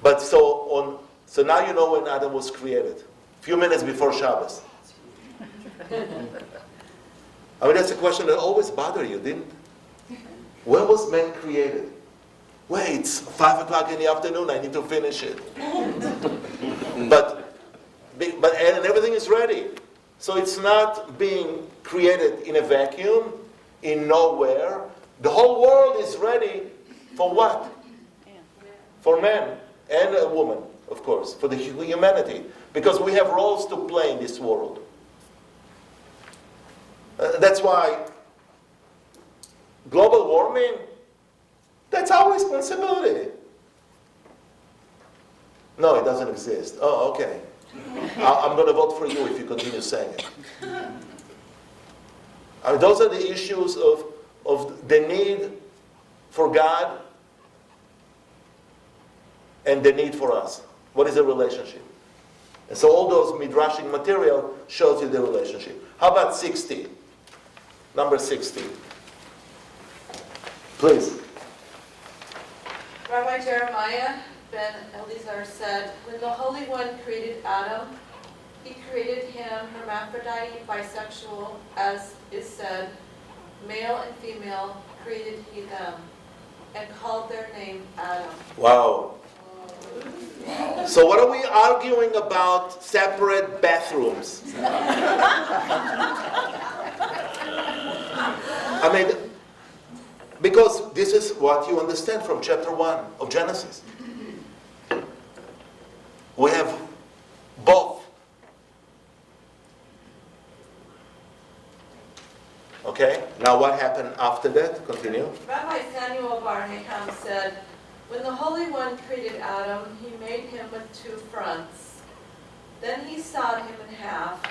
But so now you know when Adam was created. A few minutes before Shabbos. I mean, that's a question that always bothered you, didn't it? When was man created? Wait, it's 5 o'clock in the afternoon, I need to finish it. But and everything is ready. So it's not being created in a vacuum. in nowhere. The whole world is ready for what? For man and a woman, of course, for the humanity. Because we have roles to play in this world. That's why global warming, that's our responsibility. No, it doesn't exist. Oh, okay. I'm going to vote for you if you continue saying it. Those are the issues of the need for God and the need for us. What is the relationship? And so all those midrashic material shows you the relationship. How about 60? Number 60. Please. Rabbi Jeremiah ben Eliezer said, when the Holy One created Adam, he created him hermaphrodite, bisexual, as is said, male and female created he them, and called their name Adam. Wow. So what are we arguing about separate bathrooms? I mean, because this is what you understand from chapter 1 of Genesis. We have both. Okay, now what happened after that? Continue. Rabbi Samuel Bar Nahum said, when the Holy One created Adam, he made him with two fronts. Then he sawed him in half,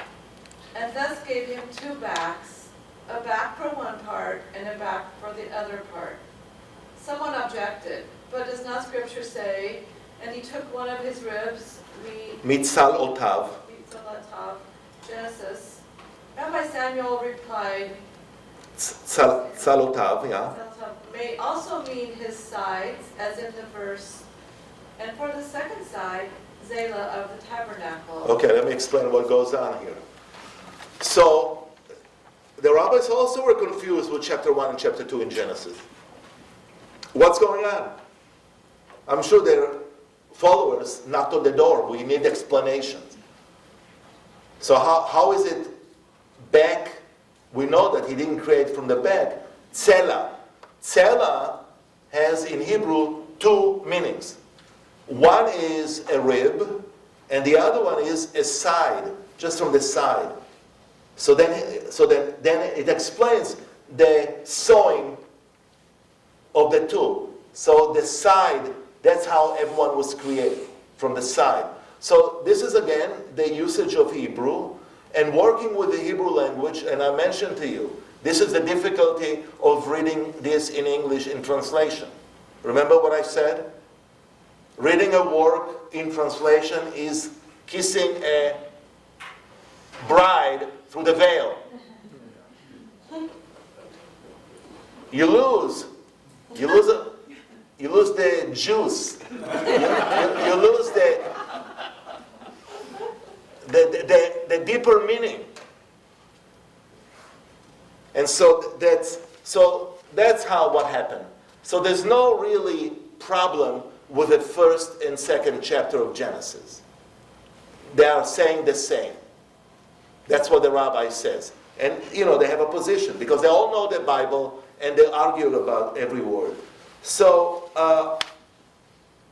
and thus gave him two backs, a back for one part and a back for the other part. Someone objected, but does not Scripture say, and he took one of his ribs, Mitzal otav. Genesis. Rabbi Samuel replied, Tzalotav, yeah. may also mean his sides, as in the verse, and for the second side, Zela of the tabernacle. Okay, let me explain what goes on here. So, the rabbis also were confused with chapter 1 and chapter 2 in Genesis. What's going on? I'm sure their followers knocked on the door. We need explanations. So how is it back? We know that he didn't create from the back. Tzela. Tzela has in Hebrew two meanings. One is a rib, and the other one is a side, just from the side. So then it explains the sewing of the two. So the side, that's how everyone was created, from the side. So this is again the usage of Hebrew and working with the Hebrew language. And I mentioned to you, this is the difficulty of reading this in English in translation. Remember what I said? Reading a work in translation is kissing a bride through the veil. You lose the juice. You lose the deeper meaning. And so that's how what happened. So there's no really problem with the first and second chapter of Genesis. They are saying the same. That's what the rabbi says. And they have a position because they all know the Bible and they argue about every word. So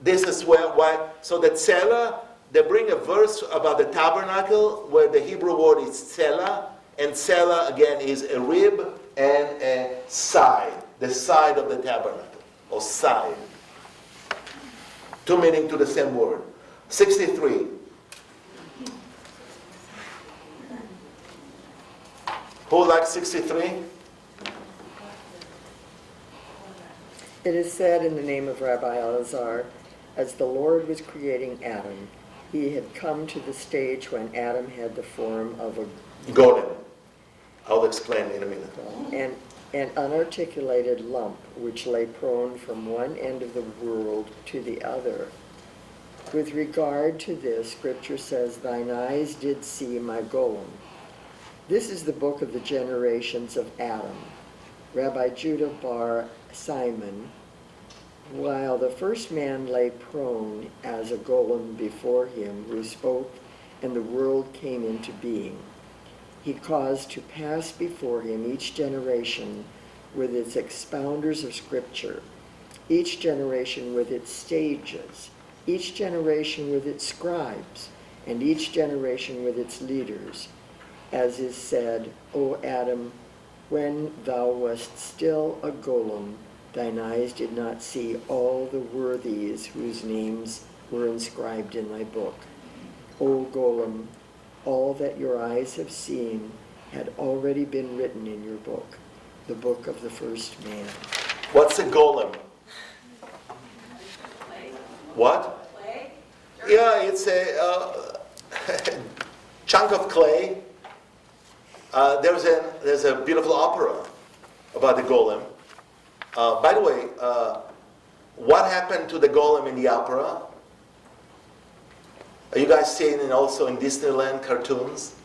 this is why. So the tzela, they bring a verse about the tabernacle where the Hebrew word is tzela, and tzela again is a rib and a side, the side of the tabernacle, or side. Two meaning to the same word. 63. Who likes 63? It is said in the name of Rabbi Elazar, as the Lord was creating Adam, he had come to the stage when Adam had the form of a golem. I'll explain in a minute. An unarticulated lump which lay prone from one end of the world to the other. With regard to this, Scripture says, thine eyes did see my golem. This is the book of the generations of Adam. Rabbi Judah bar Simon, while the first man lay prone as a golem before him, who spoke, and the world came into being. He caused to pass before him each generation with its expounders of Scripture, each generation with its stages, each generation with its scribes, and each generation with its leaders, as is said, O Adam, when thou wast still a golem, thine eyes did not see all the worthies whose names were inscribed in thy book. O golem, all that your eyes have seen had already been written in your book, the book of the first man. What's a golem? What? Clay? Yeah, it's a chunk of clay. There's a beautiful opera about the golem. By the way, what happened to the golem in the opera? Are you guys seeing it also in Disneyland cartoons?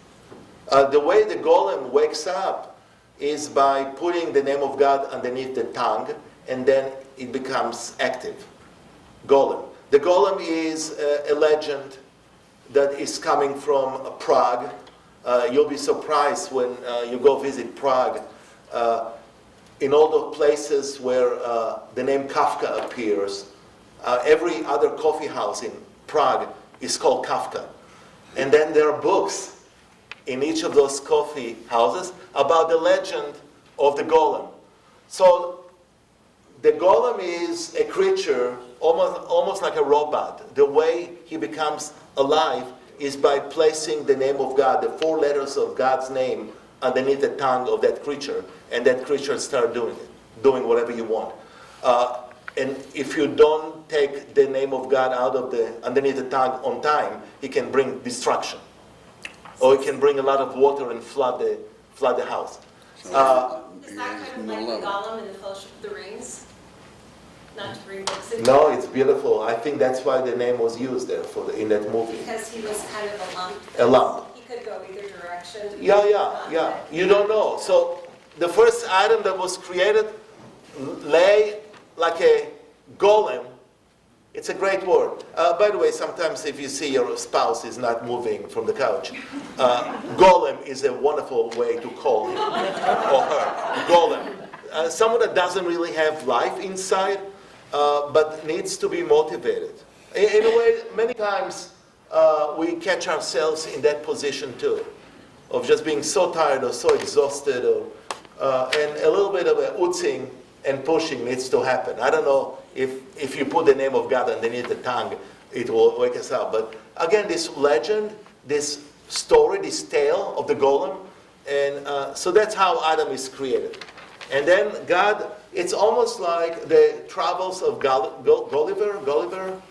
The way the golem wakes up is by putting the name of God underneath the tongue, and then it becomes active. Golem. The golem is a legend that is coming from Prague. You'll be surprised when you go visit Prague. In all the places where the name Kafka appears, every other coffee house in Prague is called Kafka. And then there are books in each of those coffee houses about the legend of the golem. So the golem is a creature almost like a robot. The way he becomes alive is by placing the name of God, the 4 letters of God's name, underneath the tongue of that creature, and that creature starts doing whatever you want. And if you don't take the name of God out of underneath the tongue on time, he can bring destruction, or he can bring a lot of water and flood the house. Is that kind of like the Gollum in the Fellowship of the Rings? Not to bring books into No, it's beautiful. I think that's why the name was used there in that movie. Because he was kind of a lump. A lump. He could go either direction. Yeah. You don't know. So the first Adam that was created lay like a golem. It's a great word. By the way, sometimes if you see your spouse is not moving from the couch, golem is a wonderful way to call him or her. Golem. Someone that doesn't really have life inside, but needs to be motivated. In a way, many times we catch ourselves in that position too, of just being so tired or so exhausted, and a little bit of a ootzing and pushing needs to happen. I don't know if you put the name of God underneath the tongue, it will wake us up. But again, this legend, this story, this tale of the golem, and so that's how Adam is created. And then God, it's almost like the travels of Gulliver.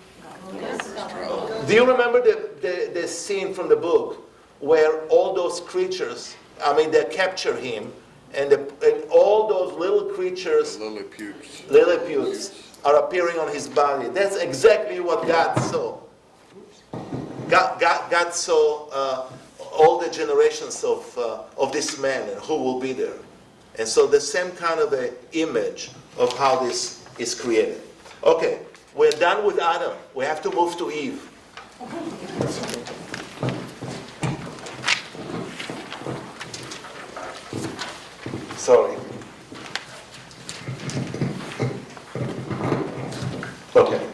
Do you remember the scene from the book where all those creatures, they capture him, and all those little creatures, Lilliputes, are appearing on his body. That's exactly what God saw. God saw all the generations of this man and who will be there. And so the same kind of a image of how this is created. Okay, we're done with Adam. We have to move to Eve. Sorry. Okay.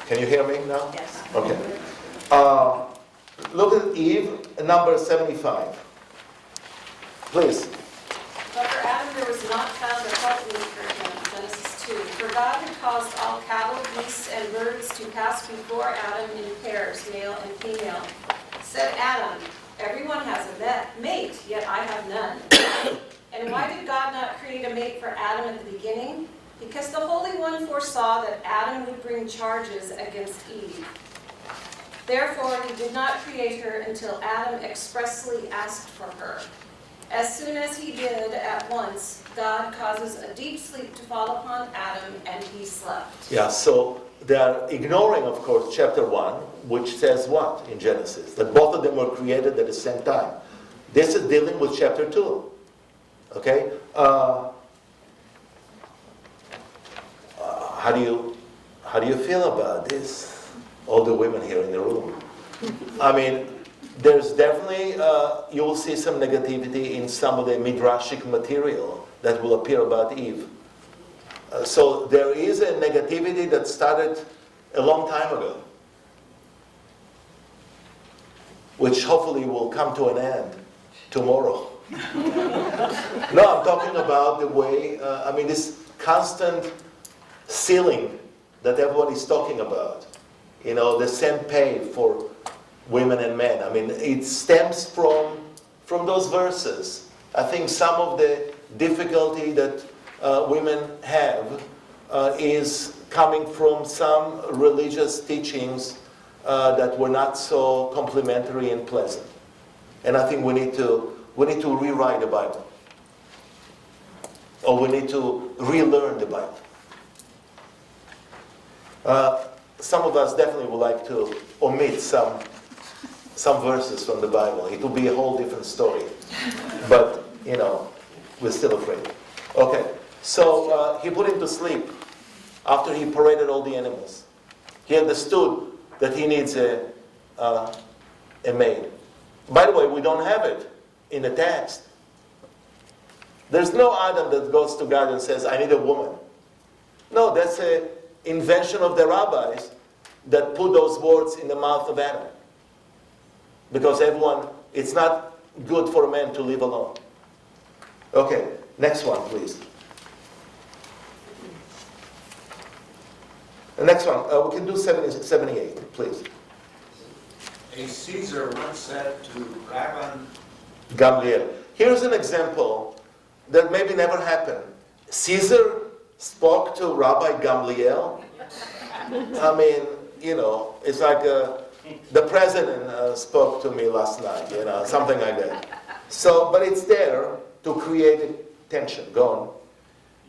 Can you hear me now? Yes. Okay. Look at Eve, number 75. Please. But for Adam there was not found a helpmeet for him, Genesis 2. For God had caused all cattle, beasts, and birds to pass before Adam in pairs, male and female. Said Adam, everyone has a mate, yet I have none. And why did God not create a mate for Adam at the beginning? Because the Holy One foresaw that Adam would bring charges against Eve. Therefore, he did not create her until Adam expressly asked for her. As soon as he did, at once, God causes a deep sleep to fall upon Adam, and he slept. Yeah, so they are ignoring, of course, chapter 1, which says what in Genesis? That both of them were created at the same time. This is dealing with chapter 2. Okay? How do you feel about this? All the women here in the room. There's definitely, you will see some negativity in some of the Midrashic material that will appear about Eve. So there is a negativity that started a long time ago, which hopefully will come to an end tomorrow. No, I'm talking about the way, this constant ceiling that everyone is talking about. The same pay for women and men. It stems from those verses. I think some of the difficulty that women have is coming from some religious teachings that were not so complimentary and pleasant. And I think we need to rewrite the Bible. Or we need to relearn the Bible. Some of us definitely would like to omit some verses from the Bible. It will be a whole different story. But, we're still afraid. Okay, so he put him to sleep after he paraded all the animals. He understood that he needs a maid. By the way, we don't have it in the text. There's no Adam that goes to God and says, I need a woman. No, that's an invention of the rabbis that put those words in the mouth of Adam. Because it's not good for a man to live alone. Okay, next one, please. The next one, we can do 78, please. A Caesar once said to Rabban Gamliel. Here's an example that maybe never happened. Caesar spoke to Rabbi Gamliel. It's like the president spoke to me last night, something like that. So, but it's there to create tension. Go on.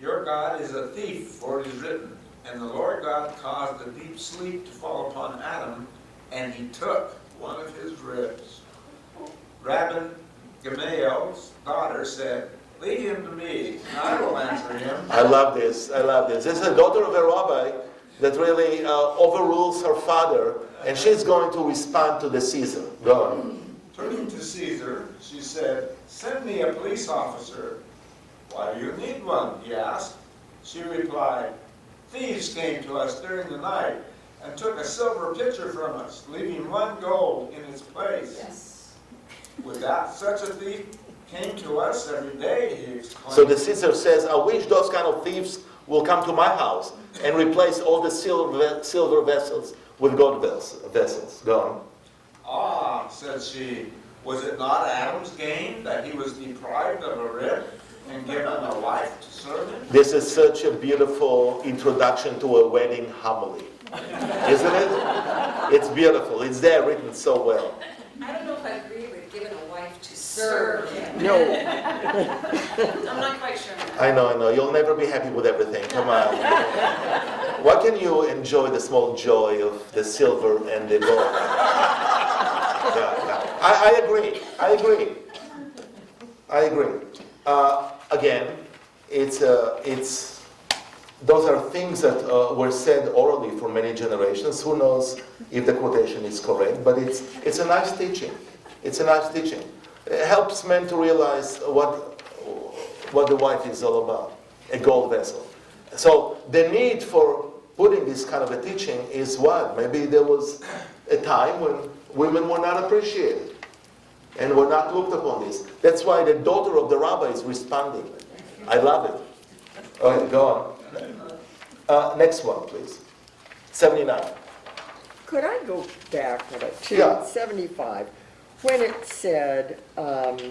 Your God is a thief, for it is written, and the Lord God caused a deep sleep to fall upon Adam, and he took one of his ribs. Rabban Gamaliel's daughter said, lead him to me, and I will answer him. I love this. This is a daughter of a rabbi that really overrules her father, and she's going to respond to the Caesar. Go on. Turning to Caesar, she said, send me a police officer. Why do you need one? He asked. She replied, thieves came to us during the night and took a silver pitcher from us, leaving one gold in its place. Yes. Would that such a thief came to us every day, he exclaimed. So the Caesar says, I wish those kind of thieves will come to my house and replace all the silver vessels with gold vessels. Go on. Ah, said she, was it not Adam's gain that he was deprived of a rib and given a wife to serve him? This is such a beautiful introduction to a wedding homily. Isn't it? It's beautiful. It's there written so well. I don't know if I agree with giving a wife to serve him. No. I'm not quite sure. I know. You'll never be happy with everything. Come on. Why can you enjoy the small joy of the silver and the gold? Yeah. I agree. Again, those are things that were said orally for many generations. Who knows if the quotation is correct? But it's a nice teaching. It helps men to realize what the wife is all about, a gold vessel. So the need for putting this kind of a teaching is what? Maybe there was a time when women were not appreciated and were not looked upon this. That's why the daughter of the rabbi is responding. I love it. Okay, go on. Next one, please. 79. Could I go back to 75? When it said that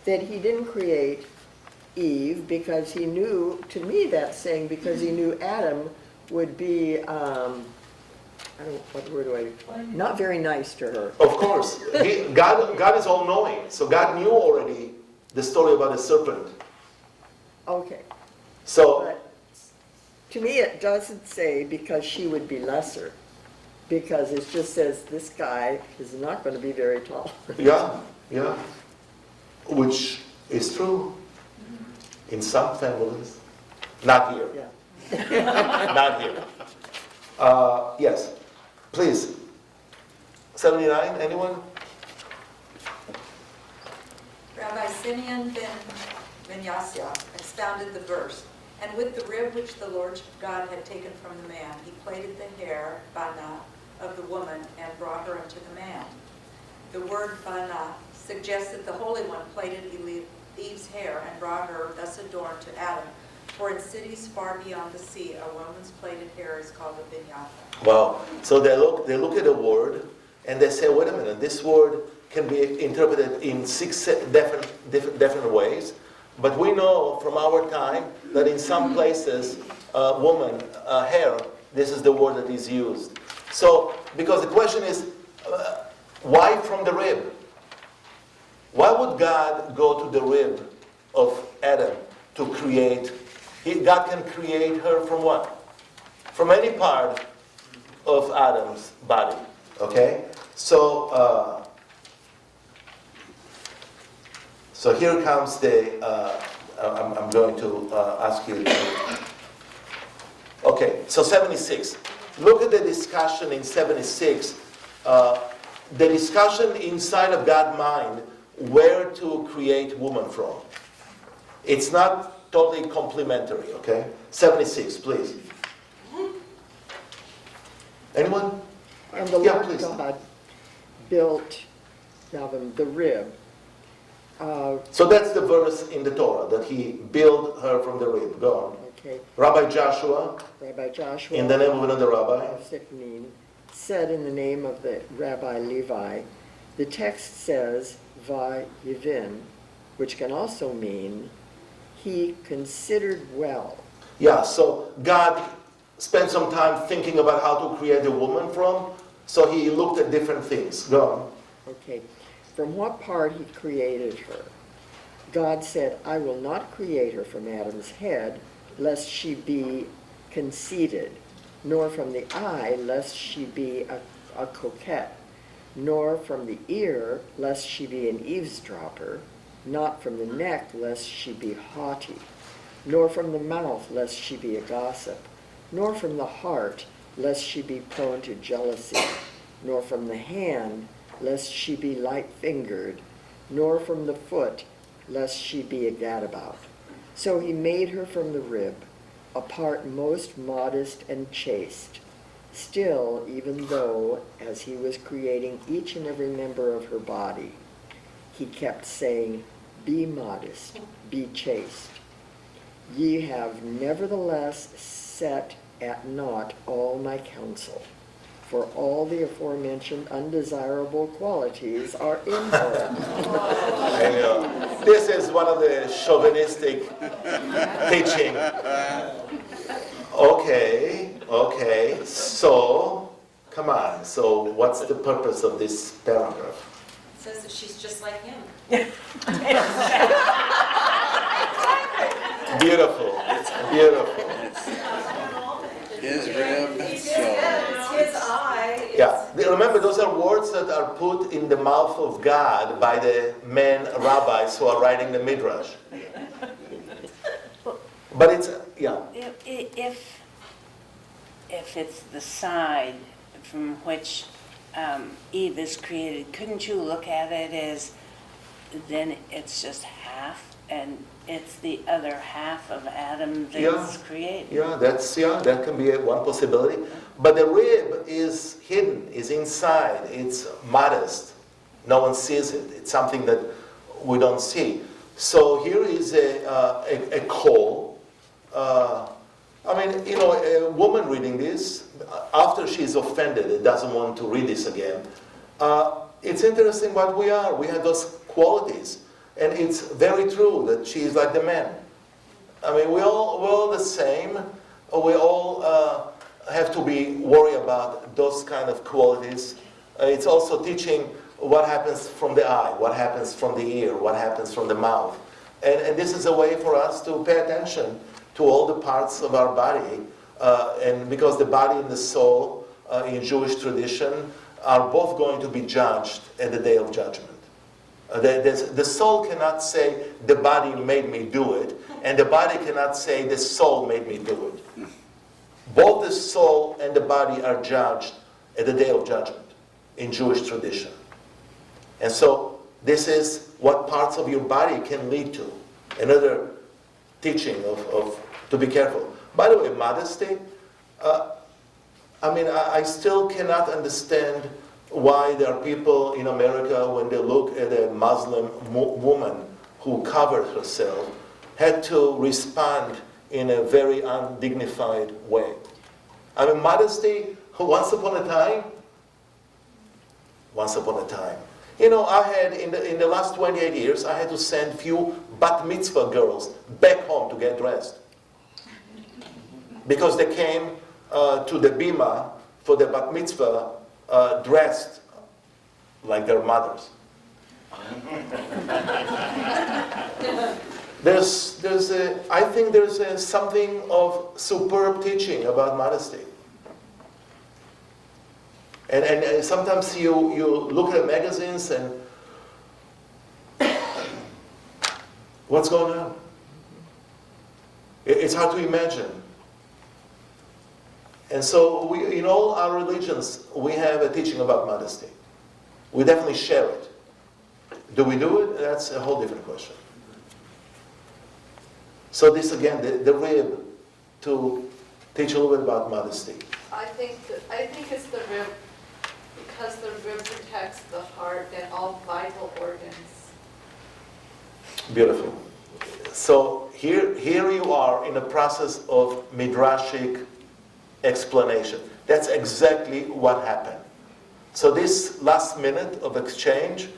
he didn't create Eve because he knew, to me that's saying because he knew Adam would be, not very nice to her. Of course. God is all-knowing. So God knew already the story about the serpent. Okay. So, but to me it doesn't say because she would be lesser. Because it just says this guy is not going to be very tall. Yeah. Which is true in some families. Not here. Yeah. Not here. Yes. Please. 79, anyone? Rabbi Simeon ben Yasyah expounded the verse, And with the rib which the Lord God had taken from the man, he plaited the hair, bana, of the woman and brought her unto the man. The word bana suggests that the Holy One plaited Eve's hair and brought her thus adorned to Adam. For in cities far beyond the sea, a woman's plaited hair is called a vinyasa. Wow. So they look at a word and they say, wait a minute, this word can be interpreted in 6 different ways. But we know from our time that in some places, woman, hair, this is the word that is used. So, because the question is, why from the rib? Why would God go to the rib of Adam to create? God can create her from what? From any part of Adam's body. Okay? So, so here comes the, I'm going to ask you. Okay, so 76. Look at the discussion in 76. The discussion inside of God's mind where to create woman from. It's not totally complementary, okay? 76, please. Anyone? And the Yeah, Lord please. God built the rib. So that's the verse in the Torah, that he built her from the rib. Go on. Okay. Rabbi Joshua, in the name of another rabbi, of Siknim, said in the name of the Rabbi Levi. The text says, Vayivin, which can also mean, he considered well. Yeah, so God spent some time thinking about how to create a woman from, so he looked at different things. Go on. Okay. From what part he created her? God said, I will not create her from Adam's head, lest she be conceited, nor from the eye, lest she be a coquette, nor from the ear, lest she be an eavesdropper, not from the neck, lest she be haughty, nor from the mouth, lest she be a gossip, nor from the heart, lest she be prone to jealousy, nor from the hand, lest she be light-fingered, nor from the foot, lest she be a gadabout. So he made her from the rib, a part most modest and chaste. Still, even though, as he was creating each and every member of her body, he kept saying, be modest, be chaste. Ye have nevertheless set at naught all my counsel, for all the aforementioned undesirable qualities are in her. This is one of the chauvinistic teaching. Okay, so, come on, so what's the purpose of this paragraph? It says that she's just like him. Beautiful, beautiful. His rib, It's so. his eye. Yeah, remember those are words that are put in the mouth of God by the men rabbis who are writing the Midrash. But it's, yeah. If it's the side from which Eve is created, couldn't you look at it as then it's just half and it's the other half of Adam that's created? Yeah, that can be one possibility. But the rib is hidden, is inside, it's modest. No one sees it. It's something that we don't see. So here is a call. A woman reading this, after she's offended and doesn't want to read this again, it's interesting what we are. We have those qualities. And it's very true that she is like the man. I mean, we're all the same. We all have to be worried about those kind of qualities. It's also teaching what happens from the eye, what happens from the ear, what happens from the mouth. And this is a way for us to pay attention to all the parts of our body. And because the body and the soul in Jewish tradition are both going to be judged at the day of judgment. The soul cannot say, the body made me do it, and the body cannot say, the soul made me do it. Both the soul and the body are judged at the day of judgment in Jewish tradition. And so this is what parts of your body can lead to. Another teaching of to be careful. By the way, modesty, I still cannot understand why there are people in America, when they look at a Muslim woman who covered herself, had to respond in a very undignified way. Modesty, once upon a time, I had, in the last 28 years, I had to send few bat mitzvah girls back home to get dressed. Because they came to the bima for the bat mitzvah dressed like their mothers. I think there's something of superb teaching about modesty. And sometimes you look at magazines and what's going on? It's hard to imagine. And so in all our religions, we have a teaching about modesty. We definitely share it. Do we do it? That's a whole different question. So this again, the rib, to teach a little bit about modesty. I think it's the rib, because the rib protects the heart and all vital organs. Beautiful. So here you are in the process of midrashic explanation. That's exactly what happened. So this last minute of exchange,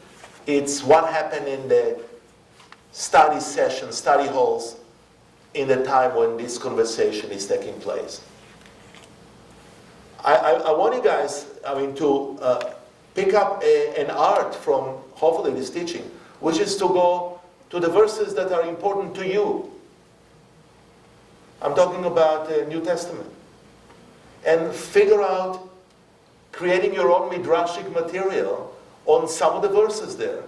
it's what happened in the study session, study halls, in the time when this conversation is taking place. I want you guys, to pick up an art from hopefully this teaching, which is to go to the verses that are important to you. I'm talking about the New Testament. And figure out creating your own midrashic material on some of the verses there.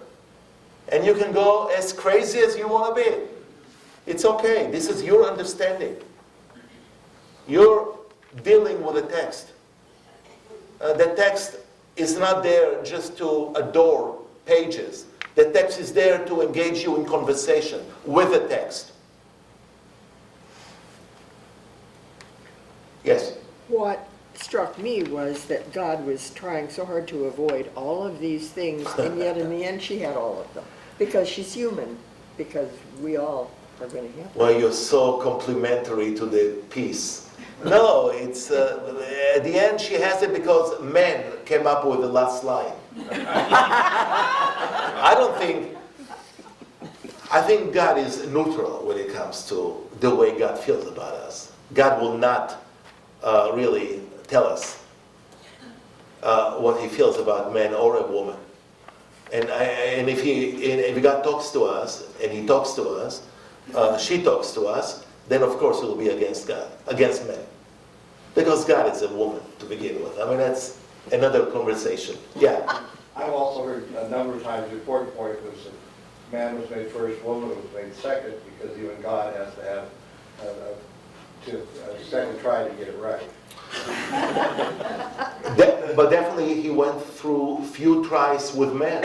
And you can go as crazy as you want to be. It's okay. This is your understanding. You're dealing with the text. The text is not there just to adore pages. The text is there to engage you in conversation with the text. Yes? What struck me was that God was trying so hard to avoid all of these things, and yet in the end she had all of them. Because she's human, because we all are going to have them. Well, you're so complimentary to the piece. No, it's at the end she has it because men came up with the last line. I think God is neutral when it comes to the way God feels about us. God will not really tell us what he feels about man or a woman. And if God talks to us, and he talks to us, she talks to us, then of course it will be against God, against men. Because God is a woman to begin with. That's another conversation. Yeah. I've also heard a number of times the important point was that man was made first, woman was made second, because even God has to have a second try to get it right. But definitely he went through few tries with men.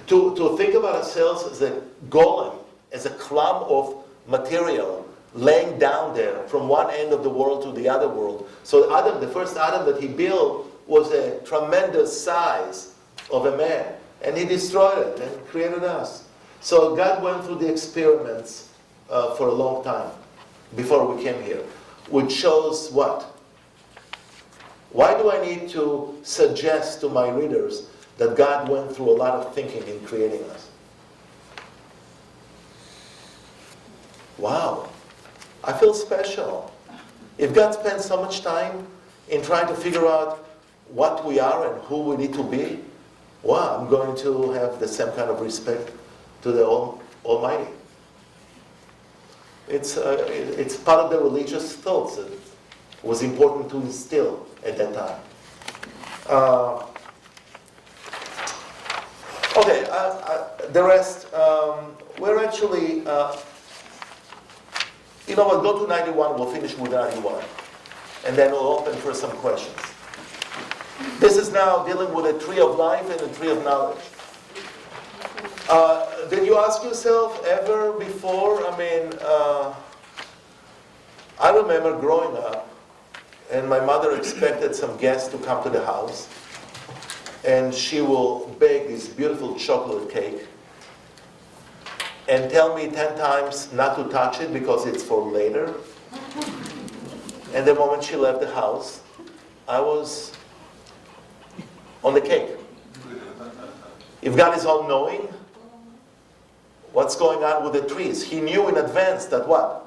To think about ourselves as a golem, as a clump of material laying down there from one end of the world to the other world. So Adam, the first Adam that he built, was a tremendous size of a man. And he destroyed it and created us. So God went through the experiments for a long time before we came here, which shows what? Why do I need to suggest to my readers that God went through a lot of thinking in creating us? Wow, I feel special. If God spends so much time in trying to figure out what we are and who we need to be, wow, I'm going to have the same kind of respect to the Almighty. It's part of the religious thoughts that was important to instill at that time. The rest, we're actually, we'll go to 91, we'll finish with 91, and then we'll open for some questions. This is now dealing with the tree of life and the tree of knowledge. Did you ask yourself ever before, I remember growing up, and my mother expected some guests to come to the house, and she will bake this beautiful chocolate cake and tell me 10 times not to touch it because it's for later. And the moment she left the house, I was on the cake. If God is all-knowing, what's going on with the trees? He knew in advance that what?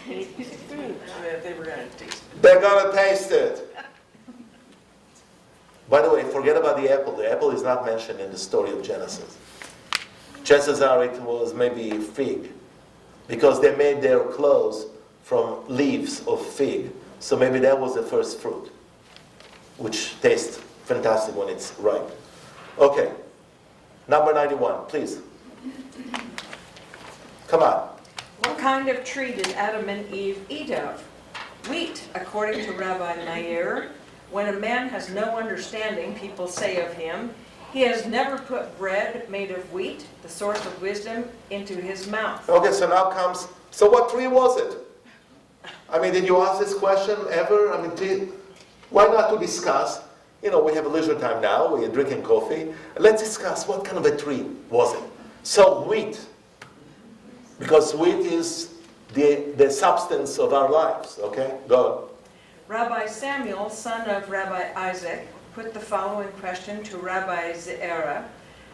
They were going to taste it. They're going to taste it. By the way, forget about the apple. The apple is not mentioned in the story of Genesis. Chances are it was maybe fig, because they made their clothes from leaves of fig. So maybe that was the first fruit, which tastes fantastic when it's ripe. Okay, number 91, please. Come on. What kind of tree did Adam and Eve eat of? Wheat, according to Rabbi Meir. When a man has no understanding, people say of him, he has never put bread made of wheat, the source of wisdom, into his mouth. Okay, so now comes, so what tree was it? I mean, did you ask this question ever? I mean, why not to discuss? You know, we have leisure time now, we're drinking coffee. Let's discuss what kind of a tree was it. So wheat, because wheat is the substance of our lives, okay? Go. Rabbi Samuel, son of Rabbi Isaac, put the following question to Rabbi Ze'era.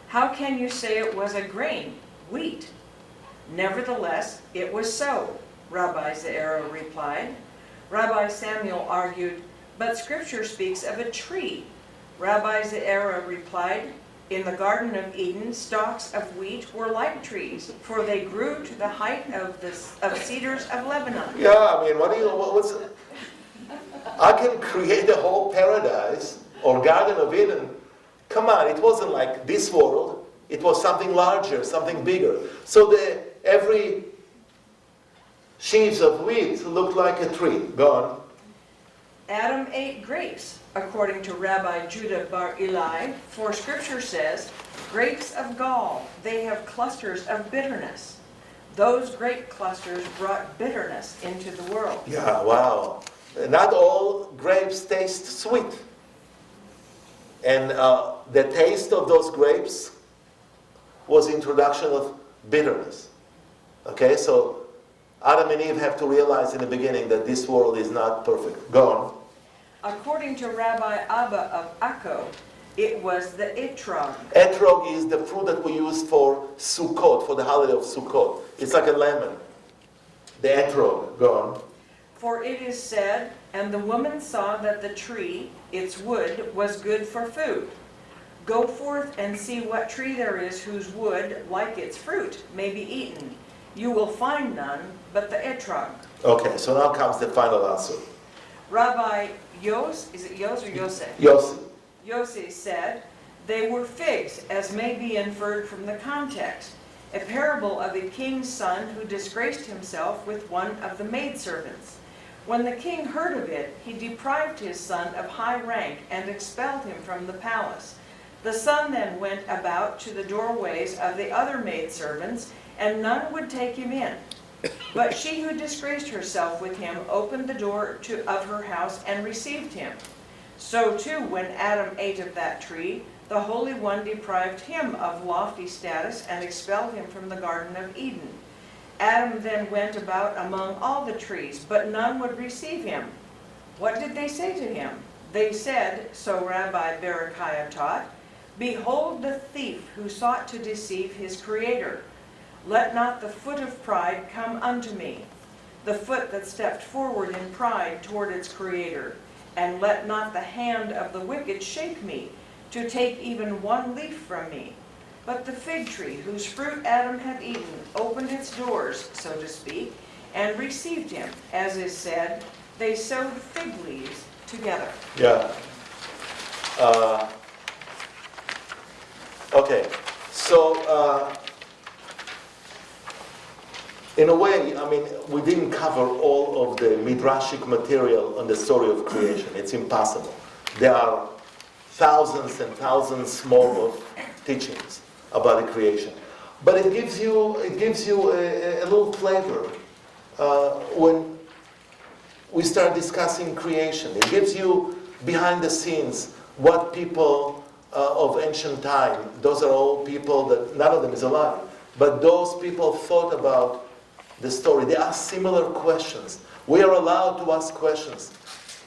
How can you say it was a grain, wheat? Nevertheless, it was so, Rabbi Ze'era replied. Rabbi Samuel argued, but Scripture speaks of a tree. Rabbi Ze'era replied, in the Garden of Eden, stalks of wheat were like trees, for they grew to the height of cedars of Lebanon. Yeah, I mean, what's... I can create a whole paradise or Garden of Eden. Come on, it wasn't like this world. It was something larger, something bigger. So every sheaves of wheat looked like a tree. Go on. Adam ate grapes, according to Rabbi Judah bar Eli, for Scripture says, grapes of gall, they have clusters of bitterness. Those grape clusters brought bitterness into the world. Yeah, wow. Not all grapes taste sweet. And the taste of those grapes was introduction of bitterness. Okay, so Adam and Eve have to realize in the beginning that this world is not perfect. Go on. According to Rabbi Abba of Akko, it was the etrog. Etrog is the fruit that we use for Sukkot, for the holiday of Sukkot. It's like a lemon. The etrog. Go on. For it is said, and the woman saw that the tree, its wood, was good for food. Go forth and see what tree there is whose wood, like its fruit, may be eaten. You will find none but the etrog. Okay, so now comes the final answer. Rabbi Yos, is it Yos or Yosef? Yossi. Yossi said, they were figs, as may be inferred from the context. A parable of a king's son who disgraced himself with one of the maidservants. When the king heard of it, he deprived his son of high rank and expelled him from the palace. The son then went about to the doorways of the other maidservants, and none would take him in. But she who disgraced herself with him opened the door of her house and received him. So too, when Adam ate of that tree, the Holy One deprived him of lofty status and expelled him from the Garden of Eden. Adam then went about among all the trees, but none would receive him. What did they say to him? They said, so Rabbi Berechiah taught, behold the thief who sought to deceive his Creator. Let not the foot of pride come unto me, the foot that stepped forward in pride toward its Creator. And let not the hand of the wicked shake me, to take even one leaf from me. But the fig tree, whose fruit Adam had eaten, opened its doors, so to speak, and received him. As is said, they sewed fig leaves together. Yeah. Okay. So, in a way, I mean, we didn't cover all of the Midrashic material on the story of creation. It's impossible. There are thousands and thousands more of teachings about the creation. But it gives you a little flavor. When we start discussing creation. It gives you behind the scenes what people of ancient time, those are all people that none of them is alive, but those people thought about the story. They ask similar questions. We are allowed to ask questions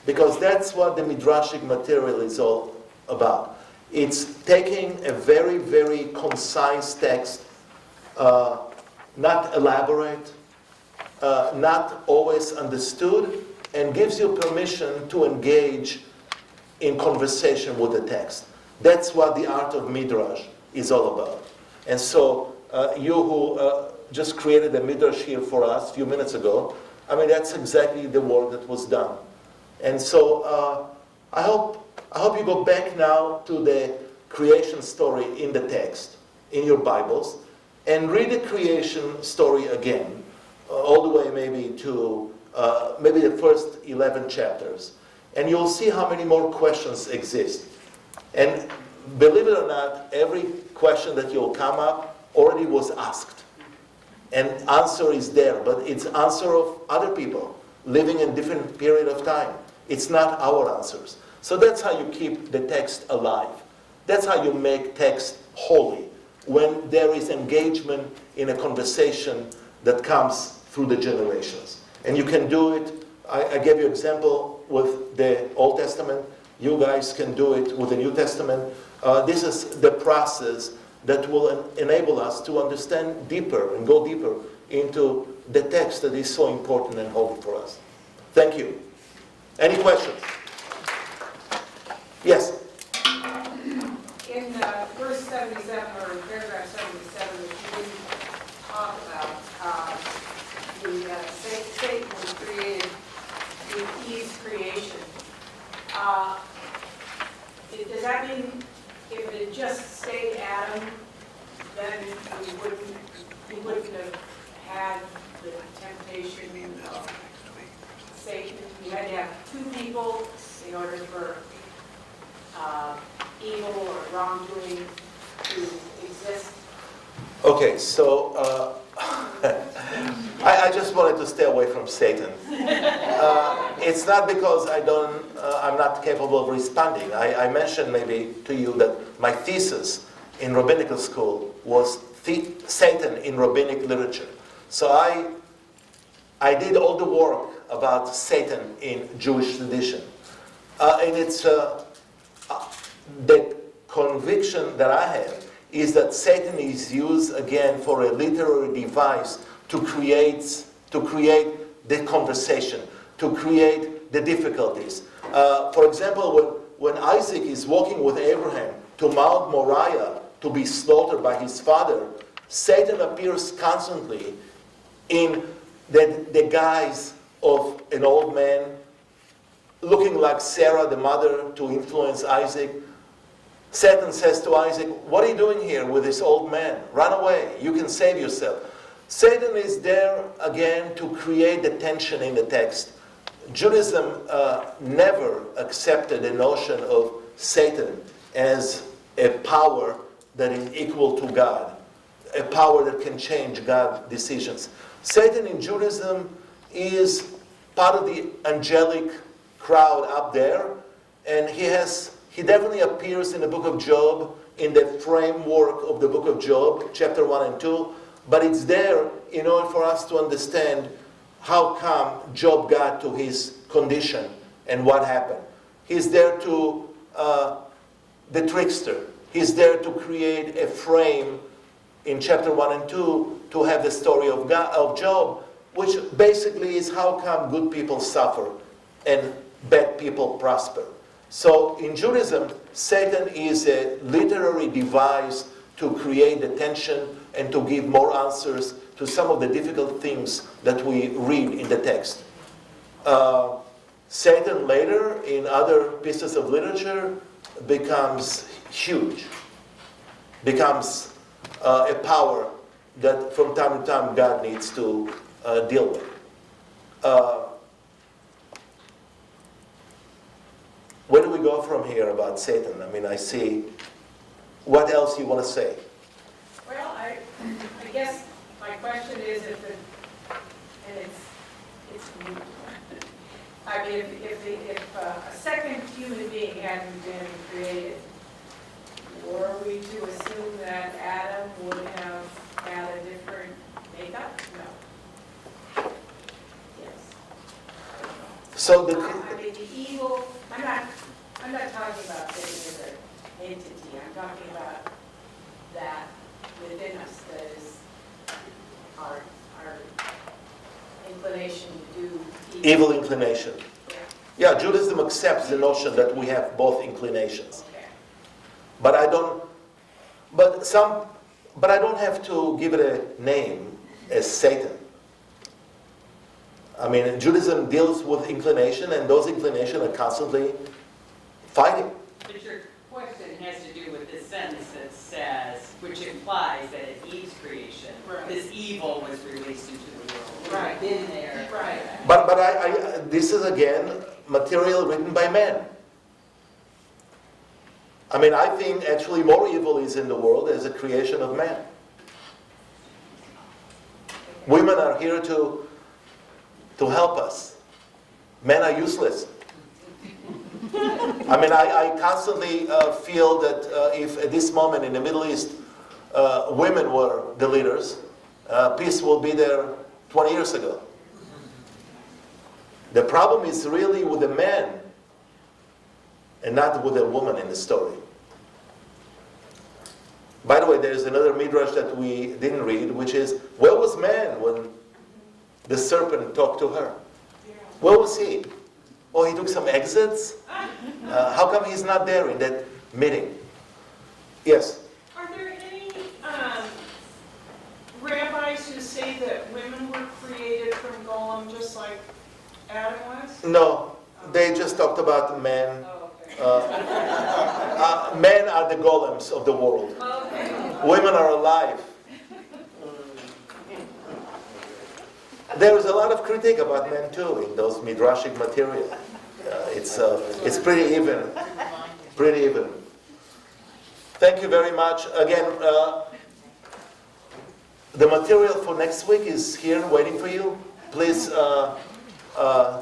because that's what the Midrashic material is all about. It's taking a very, very concise text, not elaborate, not always understood, and gives you permission to engage in conversation with the text. That's what the art of Midrash is all about. And so you who just created a Midrash here for us a few minutes ago, I mean, that's exactly the work that was done. And so I hope you go back now to the creation story in the text, in your Bibles, and read the creation story again, all the way maybe to maybe the first 11 chapters. And you'll see how many more questions exist. And believe it or not, every question that you'll come up already was asked. And answer is there, but it's answer of other people living in different period of time. It's not our answers. So that's how you keep the text alive. That's how you make text holy, when there is engagement in a conversation that comes through the generations. And you can do it, I gave you an example with the Old Testament. You guys can do it with the New Testament. This is the process that will enable us to understand deeper and go deeper into the text that is so important and holy for us. Thank you. Any questions? Yes? In verse 77, or in paragraph 77, which you didn't talk about, Satan was created with Eve's creation. Does that mean if it had just stayed Adam, then he wouldn't have had the temptation of Satan? You had to have two people in order for evil or wrongdoing to exist. Okay, so I just wanted to stay away from Satan. It's not because I'm not capable of responding. I mentioned maybe to you that my thesis in rabbinical school was Satan in rabbinic literature. So I did all the work about Satan in Jewish tradition. And it's the conviction that I have is that Satan is used again for a literary device to create the conversation, to create the difficulties. For example, when Isaac is walking with Abraham to Mount Moriah to be slaughtered by his father, Satan appears constantly in the guise of an old man, looking like Sarah, the mother, to influence Isaac. Satan says to Isaac, "What are you doing here with this old man? Run away, you can save yourself." Satan is there again to create the tension in the text. Judaism never accepted the notion of Satan as a power that is equal to God, a power that can change God's decisions. Satan in Judaism is part of the angelic crowd up there, and he definitely appears in the book of Job, in the framework of the book of Job, chapter 1 and 2, but it's there in order for us to understand how come Job got to his condition and what happened. He's there to, the trickster, he's there to create a frame in chapter 1 and 2 to have the story of Job, which basically is how come good people suffer and bad people prosper. So in Judaism, Satan is a literary device to create the tension and to give more answers to some of the difficult things that we read in the text. Satan later, in other pieces of literature, becomes huge, becomes a power that from time to time God needs to deal with. Where do we go from here about Satan? I mean, I see. What else you want to say? Well, I guess my question is if if a second human being hadn't been created, were we to assume that Adam would have had a different makeup? No. Yes. So the, I mean, the evil, I'm not talking about Satan as an entity, I'm talking about that within us that is our inclination to do evil inclination. Yeah, Judaism accepts the notion that we have both inclinations. Okay. But I don't have to give it a name as Satan. I mean, Judaism deals with inclination, and those inclinations are constantly fighting. But your question has to do with this sentence that says, which implies that at Eve's creation, this evil was released into the world. It had been there. Right. But this is again material written by man. I mean, I think actually more evil is in the world as a creation of man. Women are here to help us. Men are useless. I mean, I constantly feel that if at this moment in the Middle East women were the leaders, peace will be there 20 years ago. The problem is really with the man and not with the woman in the story. By the way, there's another Midrash that we didn't read, which is, where was man when the serpent talked to her? Where was he? Oh, he took some exits? How come he's not there in that meeting? Yes? Are there any rabbis who say that women were created from Golem just like Adam was? No, they just talked about men. Men are the golems of the world. Women are alive. There is a lot of critique about men too in those midrashic material. It's pretty even. Pretty even. Thank you very much. Again, the material for next week is here waiting for you. Please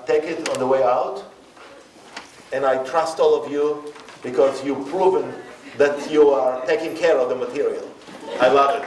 take it on the way out. And I trust all of you because you've proven that you are taking care of the material. I love it.